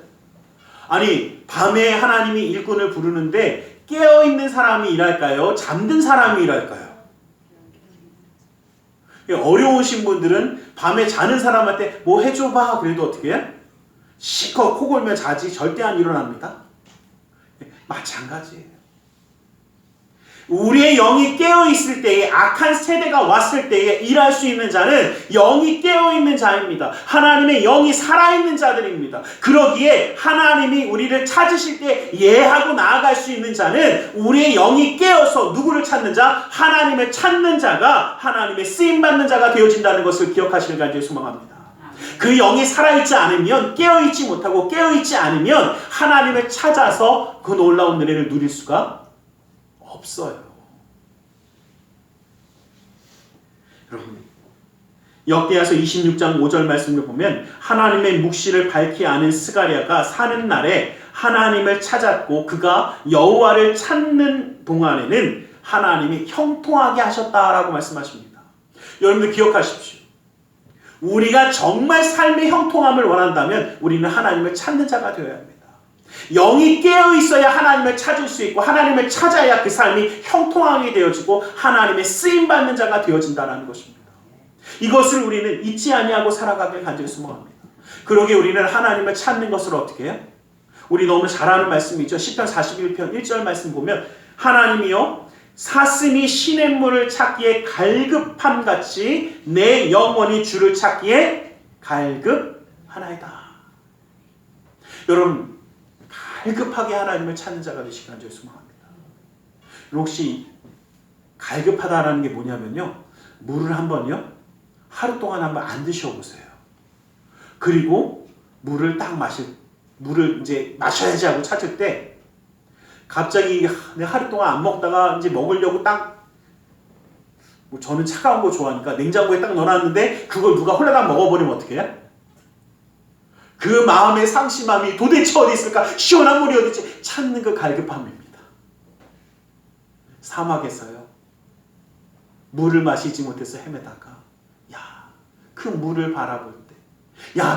아니, 밤에 하나님이 일꾼을 부르는데 깨어있는 사람이 일할까요? 잠든 사람이 일할까요? 어려우신 분들은 밤에 자는 사람한테 뭐 해줘봐 그래도 어떻게 해? 실컷 코 골며 자지 절대 안 일어납니다. 마찬가지예요. 우리의 영이 깨어있을 때에, 악한 세대가 왔을 때에 일할 수 있는 자는 영이 깨어있는 자입니다. 하나님의 영이 살아있는 자들입니다. 그러기에 하나님이 우리를 찾으실 때 예하고 나아갈 수 있는 자는 우리의 영이 깨어서 누구를 찾는 자? 하나님을 찾는 자가 하나님의 쓰임받는 자가 되어진다는 것을 기억하시길 간절히 소망합니다. 그 영이 살아있지 않으면, 깨어있지 못하고 깨어있지 않으면 하나님을 찾아서 그 놀라운 은혜를 누릴 수가 없어요. 여러분, 역대하서 26장 5절 말씀을 보면 하나님의 묵시를 밝히 아는 스가랴가 사는 날에 하나님을 찾았고 그가 여호와를 찾는 동안에는 하나님이 형통하게 하셨다라고 말씀하십니다. 여러분들 기억하십시오. 우리가 정말 삶의 형통함을 원한다면 우리는 하나님을 찾는 자가 되어야 합니다. 영이 깨어 있어야 하나님을 찾을 수 있고 하나님을 찾아야 그 삶이 형통하게 되어지고 하나님의 쓰임받는 자가 되어진다는 것입니다. 이것을 우리는 잊지 아니하고 살아가길 간절히 소망합니다. 그러기에 우리는 하나님을 찾는 것을 어떻게 해요? 우리 너무 잘 아는 말씀이죠. 시편 41편 1절 말씀 보면 하나님이여 사슴이 시냇물을 찾기에 갈급함 같이 내 영혼이 주를 찾기에 갈급하나이다. 여러분 갈급하게 하나님을 찾는 자가 되시길 간절히 소망합니다. 혹시 갈급하다라는 게 뭐냐면요. 물을 한번요. 하루 동안 한번 안 드셔보세요. 그리고 물을 이제 마셔야지 하고 찾을 때 갑자기 하루 동안 안 먹다가 이제 먹으려고 저는 차가운 거 좋아하니까 냉장고에 딱 넣어놨는데 그걸 누가 홀라당 먹어버리면 어떻게 해요? 그 마음의 상심함이 도대체 어디 있을까? 시원한 물이 어디 있지? 찾는 그 갈급함입니다. 사막에서요. 물을 마시지 못해서 헤매다가 그 물을 바라볼 때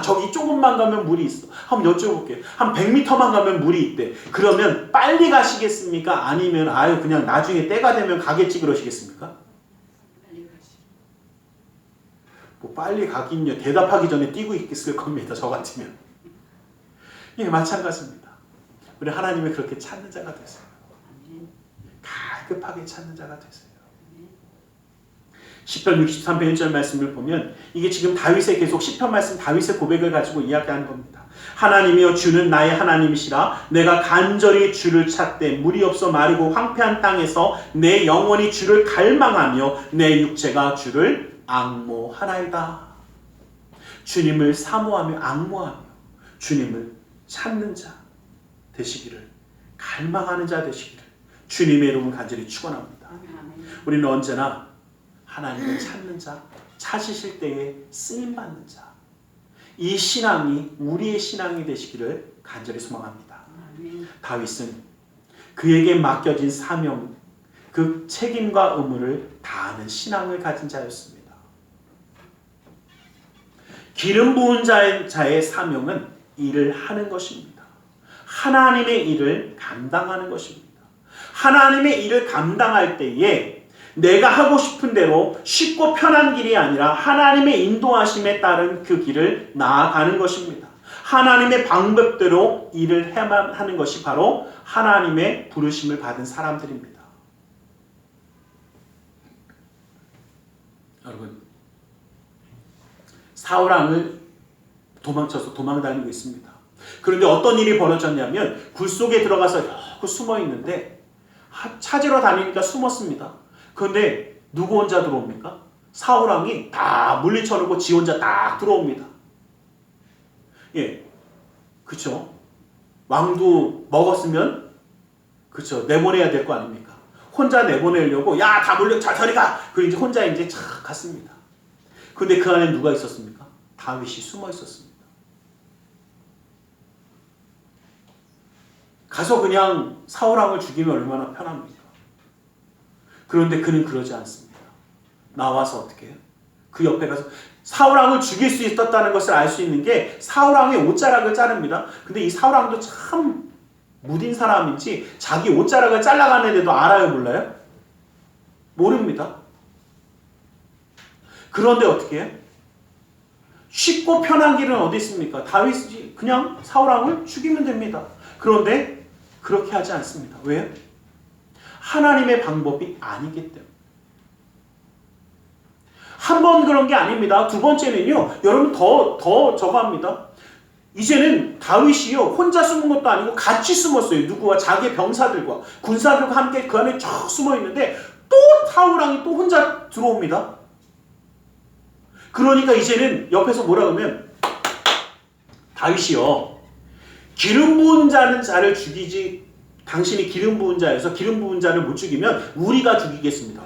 저기 조금만 가면 물이 있어. 한번 여쭤볼게요. 한 100m만 가면 물이 있대. 그러면 빨리 가시겠습니까? 아니면 그냥 나중에 때가 되면 가겠지 그러시겠습니까? 빨리 가긴요. 대답하기 전에 뛰고 있을 겁니다. 저 같으면. 예, 마찬가지입니다. 우리 하나님을 그렇게 찾는 자가 되세요. 갈급하게 찾는 자가 되세요. 시편 63편 1절 말씀을 보면 이게 지금 다윗의 계속 시편 말씀 다윗의 고백을 가지고 이야기하는 겁니다. 하나님이여 주는 나의 하나님이시라 내가 간절히 주를 찾되 물이 없어 마르고 황폐한 땅에서 내 영혼이 주를 갈망하며 내 육체가 주를 앙모하나이다. 주님을 사모하며 앙모하며 주님을 찾는 자 되시기를 갈망하는 자 되시기를 주님의 이름을 간절히 축원합니다. 우리는 언제나 하나님을 찾는 자, 찾으실 때에 쓰임받는 자, 이 신앙이 우리의 신앙이 되시기를 간절히 소망합니다. 다윗은 그에게 맡겨진 사명, 그 책임과 의무를 다하는 신앙을 가진 자였습니다. 기름 부은 자의 사명은 일을 하는 것입니다. 하나님의 일을 감당하는 것입니다. 하나님의 일을 감당할 때에 내가 하고 싶은 대로 쉽고 편한 길이 아니라 하나님의 인도하심에 따른 그 길을 나아가는 것입니다. 하나님의 방법대로 일을 해야만 하는 것이 바로 하나님의 부르심을 받은 사람들입니다. 여러분, 사울왕을 도망쳐서 도망다니고 있습니다. 그런데 어떤 일이 벌어졌냐면 굴 속에 들어가서 여기 숨어 있는데 찾으러 다니니까 숨었습니다. 그런데 누구 혼자 들어옵니까? 사울왕이 다 물리쳐놓고 지 혼자 딱 들어옵니다. 예, 그쵸? 왕도 먹었으면 그쵸? 내보내야 될 거 아닙니까? 혼자 내보내려고 다 물려 자 저리 가. 그리고 이제 혼자 이제 착 갔습니다. 그런데 그 안에 누가 있었습니까? 다윗이 숨어 있었습니다. 가서 그냥 사울왕을 죽이면 얼마나 편합니까? 그런데 그는 그러지 않습니다. 나와서 어떻게 해요? 그 옆에 가서 사울왕을 죽일 수 있었다는 것을 알 수 있는 게 사울왕의 옷자락을 자릅니다. 근데 이 사울왕도 참 무딘 사람인지 자기 옷자락을 잘라가는데도 알아요, 몰라요? 모릅니다. 그런데 어떻게 해요? 쉽고 편한 길은 어디 있습니까? 다윗이 그냥 사울왕을 죽이면 됩니다. 그런데 그렇게 하지 않습니다. 왜요? 하나님의 방법이 아니기 때문에. 한 번 그런 게 아닙니다. 두 번째는요. 여러분 더 저거 합니다. 이제는 다윗이요. 혼자 숨은 것도 아니고 같이 숨었어요. 누구와? 자기의 병사들과 군사들과 함께 그 안에 쭉 숨어 있는데 또 사울왕이 또 혼자 들어옵니다. 그러니까 이제는 옆에서 뭐라 그러면 다윗이요. 기름 부은 자를 죽이지 당신이 기름 부은 자여서 기름 부은 자를 못 죽이면 우리가 죽이겠습니다.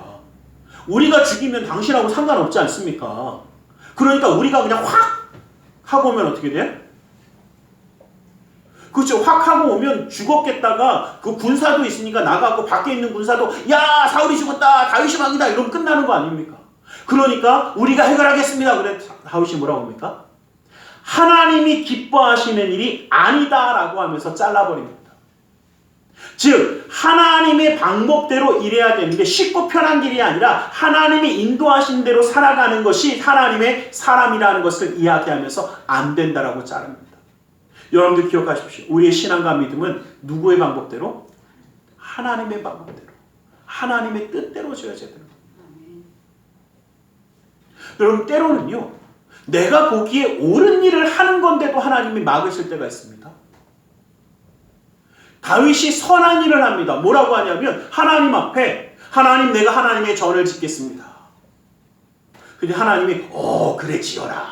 우리가 죽이면 당신하고 상관없지 않습니까? 그러니까 우리가 그냥 확 하고 오면 어떻게 돼요? 그렇죠. 확 하고 오면 죽었겠다가 그 군사도 있으니까 나가고 밖에 있는 군사도 야 사울이 죽었다 다윗이 왕이다 이러면 끝나는 거 아닙니까? 그러니까 우리가 해결하겠습니다. 그래 다윗이 뭐라고 합니까? 하나님이 기뻐하시는 일이 아니다라고 하면서 잘라버립니다. 즉 하나님의 방법대로 일해야 되는데 쉽고 편한 길이 아니라 하나님이 인도하신 대로 살아가는 것이 하나님의 사람이라는 것을 이야기하면서 안 된다라고 자릅니다. 여러분들 기억하십시오. 우리의 신앙과 믿음은 누구의 방법대로? 하나님의 방법대로, 하나님의 뜻대로 지어져야 됩니다. 여러분 때로는요, 내가 보기에 옳은 일을 하는 건데도 하나님이 막으실 때가 있습니다. 다윗이 선한 일을 합니다. 뭐라고 하냐면 하나님 앞에 하나님 내가 하나님의 전을 짓겠습니다. 근데 하나님이 그래 지어라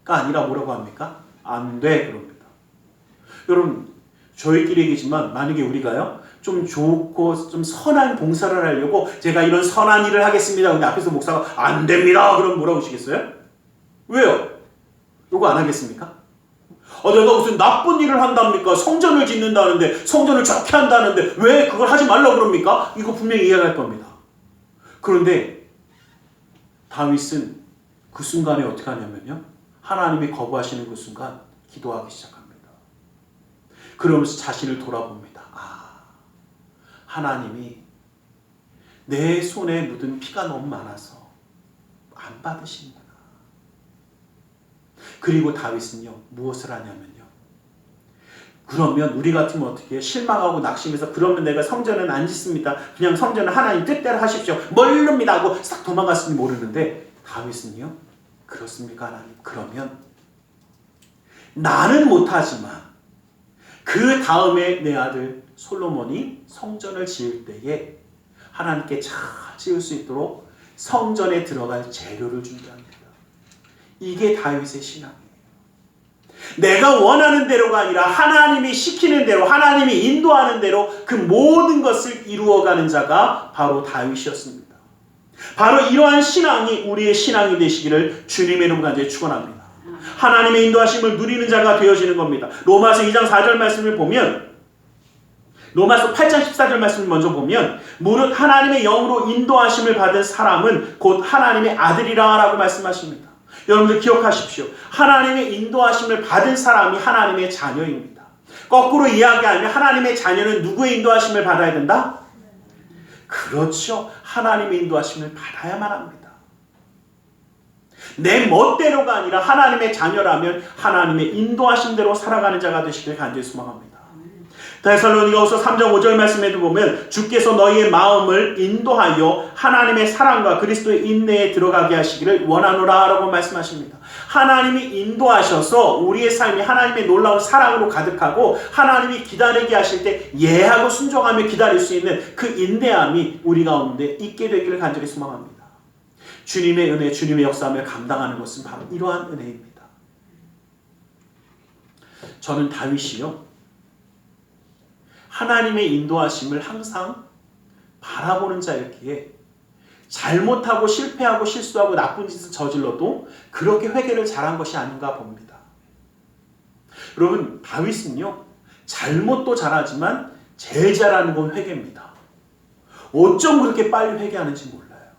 가 아니라 뭐라고 합니까? 안 돼 그럽니다. 여러분 저희끼리 얘기지만 만약에 우리가요 좀 좋고 좀 선한 봉사를 하려고 제가 이런 선한 일을 하겠습니다. 근데 앞에서 목사가 안 됩니다. 그럼 뭐라고 하시겠어요? 왜요? 이거 안 하겠습니까? 내가 무슨 나쁜 일을 한답니까? 성전을 짓는다는데 성전을 좋게 한다는데 왜 그걸 하지 말라고 그럽니까? 이거 분명히 이해할 겁니다. 그런데 다윗은 그 순간에 어떻게 하냐면요. 하나님이 거부하시는 그 순간 기도하기 시작합니다. 그러면서 자신을 돌아봅니다. 하나님이 내 손에 묻은 피가 너무 많아서 안 받으시는구나. 그리고 다윗은요 무엇을 하냐면요, 그러면 우리 같으면 어떻게 해요? 실망하고 낙심해서 그러면 내가 성전은 안 짓습니다. 그냥 성전은 하나님 뜻대로 하십시오. 멀릅니다 하고 싹 도망갔을지 모르는데 다윗은요 그렇습니까 하나님? 그러면 나는 못하지만 그 다음에 내 아들 솔로몬이 성전을 지을 때에 하나님께 잘 지을 수 있도록 성전에 들어갈 재료를 준비합니다. 이게 다윗의 신앙이에요. 내가 원하는 대로가 아니라 하나님이 시키는 대로, 하나님이 인도하는 대로 그 모든 것을 이루어가는 자가 바로 다윗이었습니다. 바로 이러한 신앙이 우리의 신앙이 되시기를 주님의 이름 간절히 축원합니다. 하나님의 인도하심을 누리는 자가 되어지는 겁니다. 로마서 2장 4절 말씀을 보면, 로마서 8장 14절 말씀을 먼저 보면 무릇 하나님의 영으로 인도하심을 받은 사람은 곧 하나님의 아들이라 라고 말씀하십니다. 여러분들 기억하십시오. 하나님의 인도하심을 받은 사람이 하나님의 자녀입니다. 거꾸로 이야기하면 하나님의 자녀는 누구의 인도하심을 받아야 된다? 그렇죠. 하나님의 인도하심을 받아야만 합니다. 내 멋대로가 아니라 하나님의 자녀라면 하나님의 인도하심대로 살아가는 자가 되시길 간절히 소망합니다. 데살로니가후서 3장 5절 말씀에도 보면 주께서 너희의 마음을 인도하여 하나님의 사랑과 그리스도의 인내에 들어가게 하시기를 원하노라 라고 말씀하십니다. 하나님이 인도하셔서 우리의 삶이 하나님의 놀라운 사랑으로 가득하고 하나님이 기다리게 하실 때 예하고 순종하며 기다릴 수 있는 그 인내함이 우리 가운데 있게 되기를 간절히 소망합니다. 주님의 은혜, 주님의 역사함을 감당하는 것은 바로 이러한 은혜입니다. 저는 다윗이요, 하나님의 인도하심을 항상 바라보는 자였기에 잘못하고 실패하고 실수하고 나쁜 짓을 저질러도 그렇게 회개를 잘한 것이 아닌가 봅니다. 여러분 다윗은요 잘못도 잘하지만 제일 잘하는 건 회개입니다. 어쩜 그렇게 빨리 회개하는지 몰라요.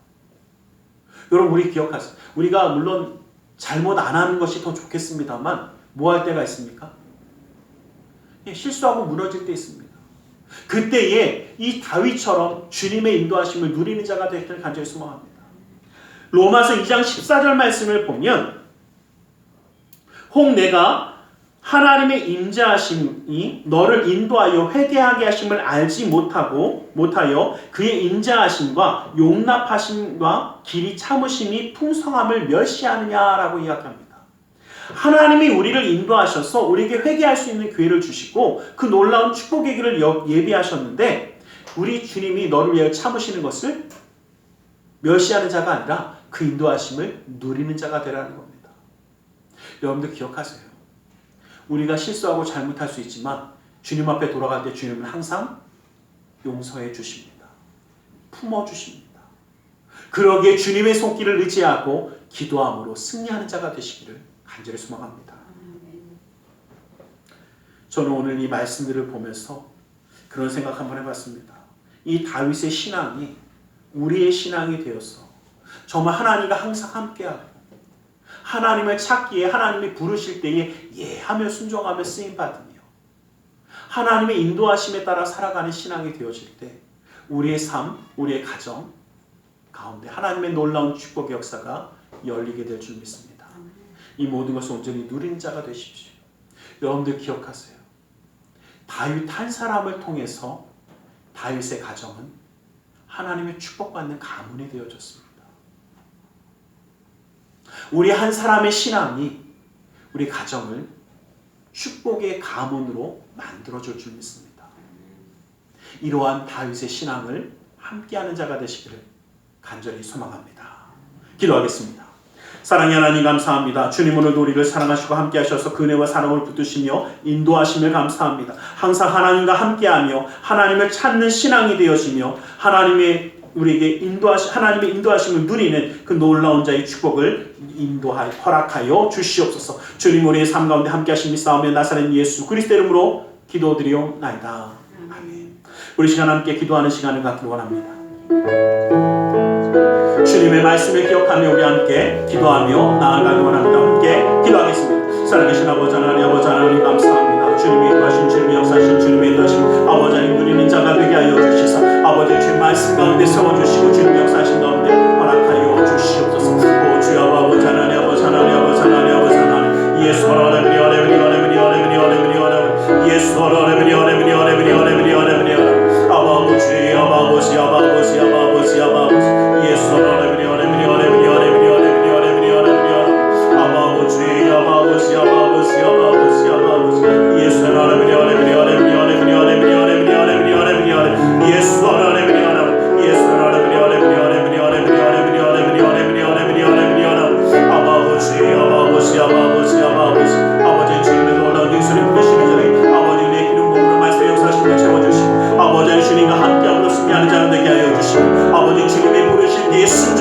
여러분 우리 기억하세요. 우리가 물론 잘못 안 하는 것이 더 좋겠습니다만 뭐 할 때가 있습니까? 실수하고 무너질 때 있습니다. 그때에 이 다윗처럼 주님의 인도하심을 누리는 자가 되기를 간절히 소망합니다. 로마서 2장 14절 말씀을 보면 혹 내가 하나님의 임재하심이 너를 인도하여 회개하게 하심을 알지 못하여 그의 임재하심과 용납하심과 길이 참으심이 풍성함을 멸시하느냐라고 이야기합니다. 하나님이 우리를 인도하셔서 우리에게 회개할 수 있는 기회를 주시고 그 놀라운 축복의 길을 예비하셨는데 우리 주님이 너를 위하여 참으시는 것을 멸시하는 자가 아니라 그 인도하심을 누리는 자가 되라는 겁니다. 여러분들 기억하세요. 우리가 실수하고 잘못할 수 있지만 주님 앞에 돌아갈 때 주님은 항상 용서해 주십니다. 품어주십니다. 그러기에 주님의 손길을 의지하고 기도함으로 승리하는 자가 되시기를 간절히 소망합니다. 저는 오늘 이 말씀들을 보면서 그런 생각 한번 해봤습니다. 이 다윗의 신앙이 우리의 신앙이 되어서 정말 하나님과 항상 함께하고 하나님을 찾기에 하나님이 부르실 때에 예하며 순종하며 쓰임받으며 하나님의 인도하심에 따라 살아가는 신앙이 되어질 때 우리의 삶, 우리의 가정 가운데 하나님의 놀라운 축복의 역사가 열리게 될 줄 믿습니다. 이 모든 것을 온전히 누린 자가 되십시오. 여러분들 기억하세요. 다윗 한 사람을 통해서 다윗의 가정은 하나님의 축복받는 가문이 되어졌습니다. 우리 한 사람의 신앙이 우리 가정을 축복의 가문으로 만들어줄 줄 믿습니다. 이러한 다윗의 신앙을 함께하는 자가 되시기를 간절히 소망합니다. 기도하겠습니다. 사랑의 하나님 감사합니다. 주님 오늘 우리를 사랑하시고 함께하셔서 그 은혜와 사랑을 붙드시며 인도하심을 감사합니다. 항상 하나님과 함께하며 하나님을 찾는 신앙이 되어지며 하나님의 우리에게 하나님의 인도하심을 누리는 그 놀라운 자의 축복을 인도하여 허락하여 주시옵소서. 주님 우리의 삶 가운데 함께하신 믿사오며 나사렛 예수 그리스도 이름으로 기도드리옵나이다. 아멘. 우리 시간 함께 기도하는 시간을 갖기를 원합니다. 주님의 말씀을 기억하며 우리 함께 기도하며 나아가기 원합니다. 함께 기도하겠습니다. 살아계신 아버지 하나님 감사합니다. 주님이 인도하신 주님의 역사하신 주님의 인도하신 아버지 하나님 누리는 자가 되게 하여 주시사 아버지 주님 말씀 가운데 세워주시고 주님의 역사하신 가운데 허락하여 주시옵소서. 오 주여 아버지 하나님 예수 하나님 예수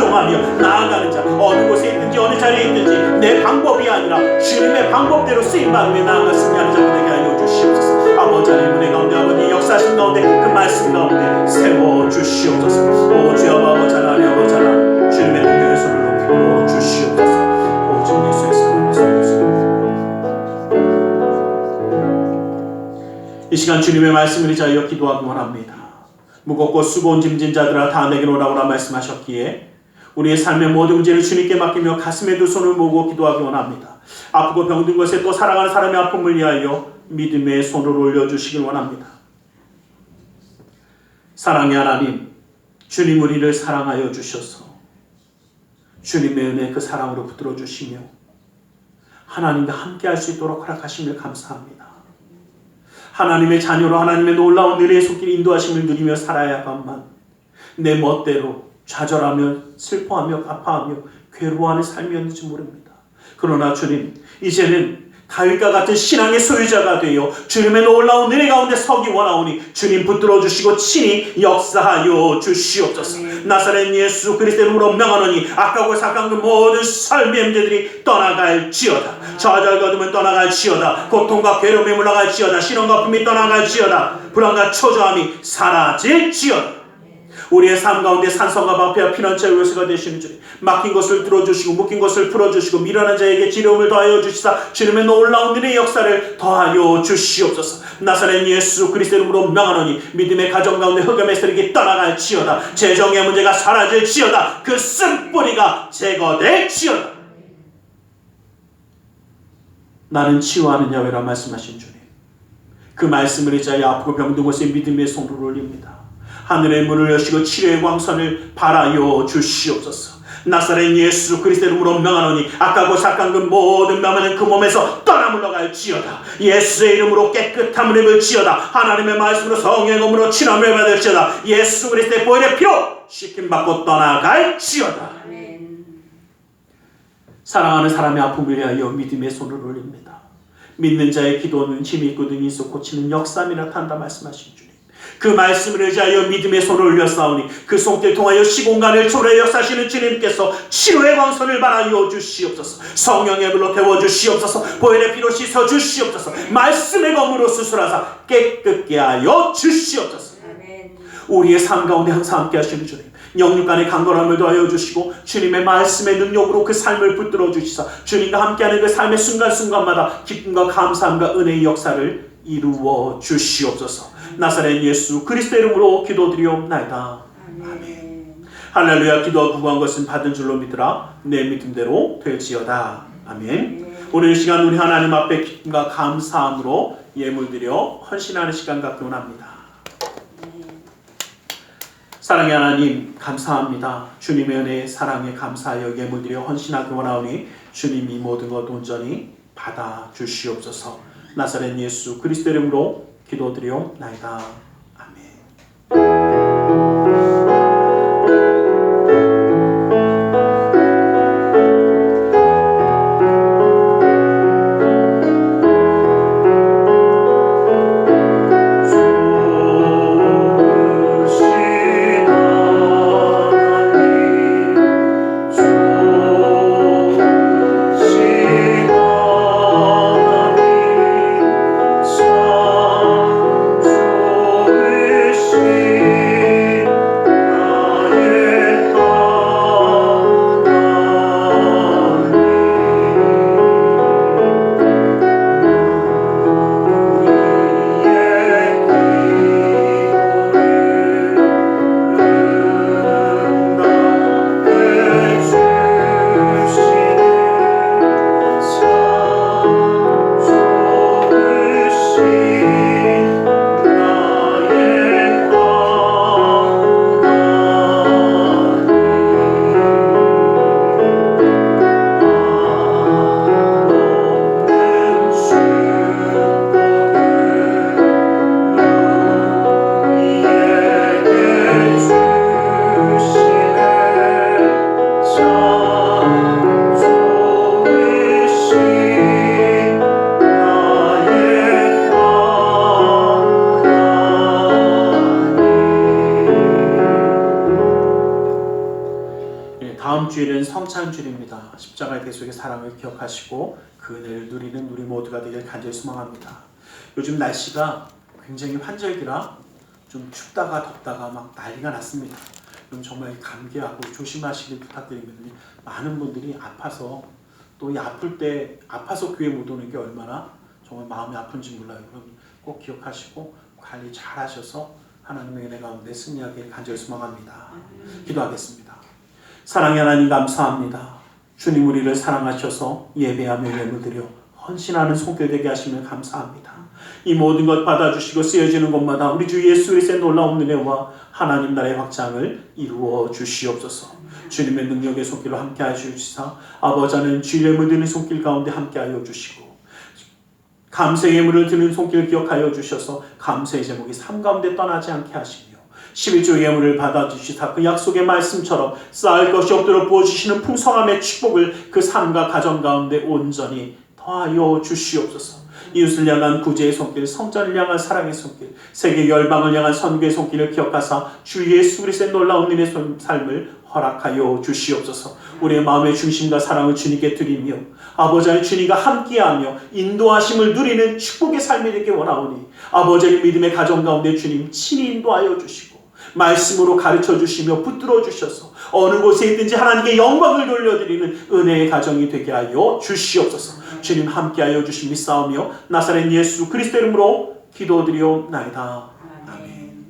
나아가는 자 어느 곳에 있든지 어느 자리에 있든지 내 방법이 아니라 주님의 방법대로 쓰임받으며 나아갔으면 하는 자가 되게 하여 주시옵소서. 아버지 하나님 은혜 가운데 아버지 역사하신 가운데 그 말씀 가운데 세워주시옵소서. 오 주여 아버지 하나님 주님의 능력의 손을 높이고 주시옵소서. 오 주 예수의 손을 이 시간 주님의 말씀을 의지하여 기도하기 원합니다. 무겁고 수고온 짐진 자들아 다 내게로 오라오라 말씀하셨기에 우리의 삶의 모든 문제를 주님께 맡기며 가슴에 두 손을 모으고 기도하기 원합니다. 아프고 병든 것에 또 사랑하는 사람의 아픔을 위하여 믿음의 손을 올려주시길 원합니다. 사랑의 하나님, 주님 우리를 사랑하여 주셔서 주님의 은혜 그 사랑으로 붙들어 주시며 하나님과 함께할 수 있도록 허락하심을 감사합니다. 하나님의 자녀로 하나님의 놀라운 은혜의 손길 인도하심을 누리며 살아야만 내 멋대로 좌절하며 슬퍼하며 아파하며 괴로워하는 삶이었는지 모릅니다. 그러나 주님 이제는 다윗과 같은 신앙의 소유자가 되어 주님의 놀라운 은혜 가운데 서기 원하오니 주님 붙들어 주시고 친히 역사하여 주시옵소서. 나사렛 예수 그리스도 이름으로 명하노니 악하고 사악한 그 모든 삶의 문제들이 떠나갈지어다. 좌절 거두면 떠나갈지어다. 고통과 괴로움이 물러갈지어다. 신혼과 아픔이 떠나갈지어다. 불안과 초조함이 사라질지어다. 우리의 삶 가운데 산성과 방패와 피난처의 요새가 되시는 주님, 막힌 것을 뚫어주시고 묶인 것을 풀어주시고 미련한 자에게 지름을 더하여 주시사 주님의 놀라운 은혜의 역사를 더하여 주시옵소서. 나사렛 예수 그리스도 이름으로 명하노니 믿음의 가정 가운데 흑암의 세력이 떠나갈지어다. 재정의 문제가 사라질지어다. 그 쓴뿌리가 제거될지어다. 나는 치유하는 야훼라 말씀하신 주님, 그 말씀을 의지하여 아프고 병든 곳에 믿음의 손을 올립니다. 하늘의 문을 여시고 치료의 광선을 발하여 주시옵소서. 나사렛 예수 그리스도 이름으로 명하노니 악하고 사악한 그 모든 맘에는 그 몸에서 떠나 물러갈지어다. 예수의 이름으로 깨끗함을 입을지어다. 하나님의 말씀으로 성령의 검으로 치료함을 받을지어다. 예수 그리스도의 보혈의 피로 씻김받고 떠나갈지어다. 사랑하는 사람의 아픔을 위하여 믿음의 손을 올립니다. 믿는 자의 기도는 힘이 있고 능이 있어 고치는 역사함이 나타난다 말씀하신 주님, 그 말씀을 의지하여 믿음의 손을 올렸사오니 그 손길 통하여 시공간을 초래해 역사하시는 주님께서 치료의 광선을 발하여 주시옵소서. 성령의 불로 태워주시옵소서. 보혈의 피로 씻어주시옵소서. 말씀의 검으로 수술하사 깨끗게 하여 주시옵소서. 우리의 삶 가운데 항상 함께 하시는 주님, 영육간의 강건함을 더하여 주시고 주님의 말씀의 능력으로 그 삶을 붙들어 주시사 주님과 함께하는 그 삶의 순간순간마다 기쁨과 감사함과 은혜의 역사를 이루어 주시옵소서. 나사렛 예수 그리스도의 이름으로 기도드리옵나이다. 아멘. 할렐루야. 기도와 구한 것은 받은 줄로 믿으라. 내 믿음대로 될지어다. 아멘. 오늘 이 시간 우리 하나님 앞에 기쁨과 감사함으로 예물드려 헌신하는 시간 갖기 원합니다. 사랑의 하나님 감사합니다. 주님의 은혜에 사랑에 감사하여 예물드려 헌신하기 원하오니 주님이 모든 것 온전히 받아 주시옵소서. 나사렛 예수 그리스도 이름으로 기도드리옵나이다. 아멘. 다음 주일은 성찬주일입니다. 십자가의 대속의 사랑을 기억하시고 그 은혜를 누리는 우리 모두가 되길 간절히 소망합니다. 요즘 날씨가 굉장히 환절기라 좀 춥다가 덥다가 막 난리가 났습니다. 그럼 정말 감기하고 조심하시길 부탁드립니다. 많은 분들이 아파서 또 이 아플 때 아파서 교회 못 오는 게 얼마나 정말 마음이 아픈지 몰라요. 그럼 꼭 기억하시고 관리 잘 하셔서 하나님의 은혜 가운데 승리하길 간절히 소망합니다. 기도하겠습니다. 사랑의 하나님 감사합니다. 주님 우리를 사랑하셔서 예배하며 예물드려 헌신하는 손길 되게 하시면 감사합니다. 이 모든 것 받아주시고 쓰여지는 곳마다 우리 주 예수 그리스도의 놀라운 은혜와 하나님 나라의 확장을 이루어 주시옵소서. 주님의 능력의 손길로 함께하여 주시사 아버지 하나님 주 예물 드리는 손길 가운데 함께하여 주시고 감사의 예물을 드리는 손길 기억하여 주셔서 감사의 제목이 삶 가운데 떠나지 않게 하시며 11조 예물을 받아주시사 그 약속의 말씀처럼 쌓을 것이 없도록 부어주시는 풍성함의 축복을 그 삶과 가정 가운데 온전히 더하여 주시옵소서. 이웃을 향한 구제의 손길, 성전을 향한 사랑의 손길, 세계 열방을 향한 선교의 손길을 기억하사 주 예수 그리스도의 놀라운 은혜의 삶을 허락하여 주시옵소서. 우리의 마음의 중심과 사랑을 주님께 드리며 아버지 주님과 함께하며 인도하심을 누리는 축복의 삶이 되길 원하오니 아버지의 믿음의 가정 가운데 주님 친히 인도하여 주시고 말씀으로 가르쳐 주시며 붙들어 주셔서 어느 곳에 있든지 하나님께 영광을 돌려드리는 은혜의 가정이 되게 하여 주시옵소서. 주님 함께하여 주심 믿사오며 나사렛 예수 그리스도 이름으로 기도드리옵나이다. 아멘.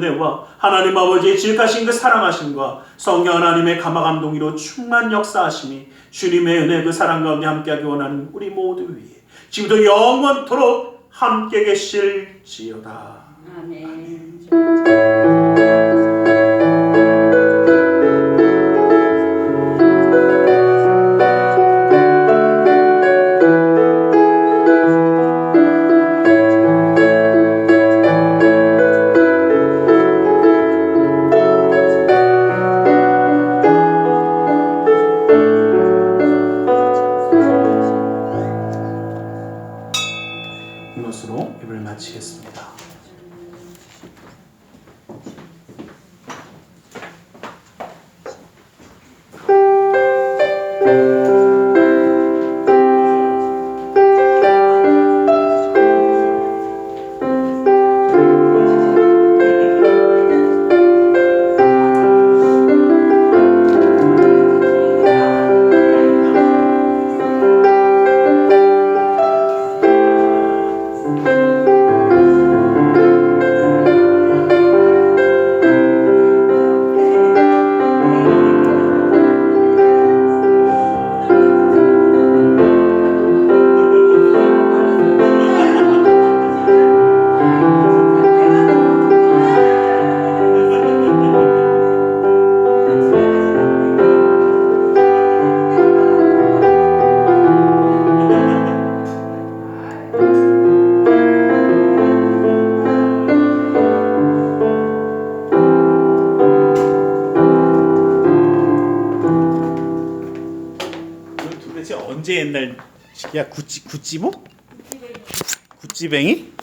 은혜와 하나님 아버지의 지극하신 그 사랑하심과 성령 하나님의 감화감동이로 충만 역사하심이 주님의 은혜 그 사랑 가운데 함께하기 원하는 우리 모두 위에 지금도 영원토록 함께 계실지어다. 아멘. 이것으로 예배를 마치겠습니다. 도대체 언제 옛날 식이야? 구찌모? 구찌뱅이?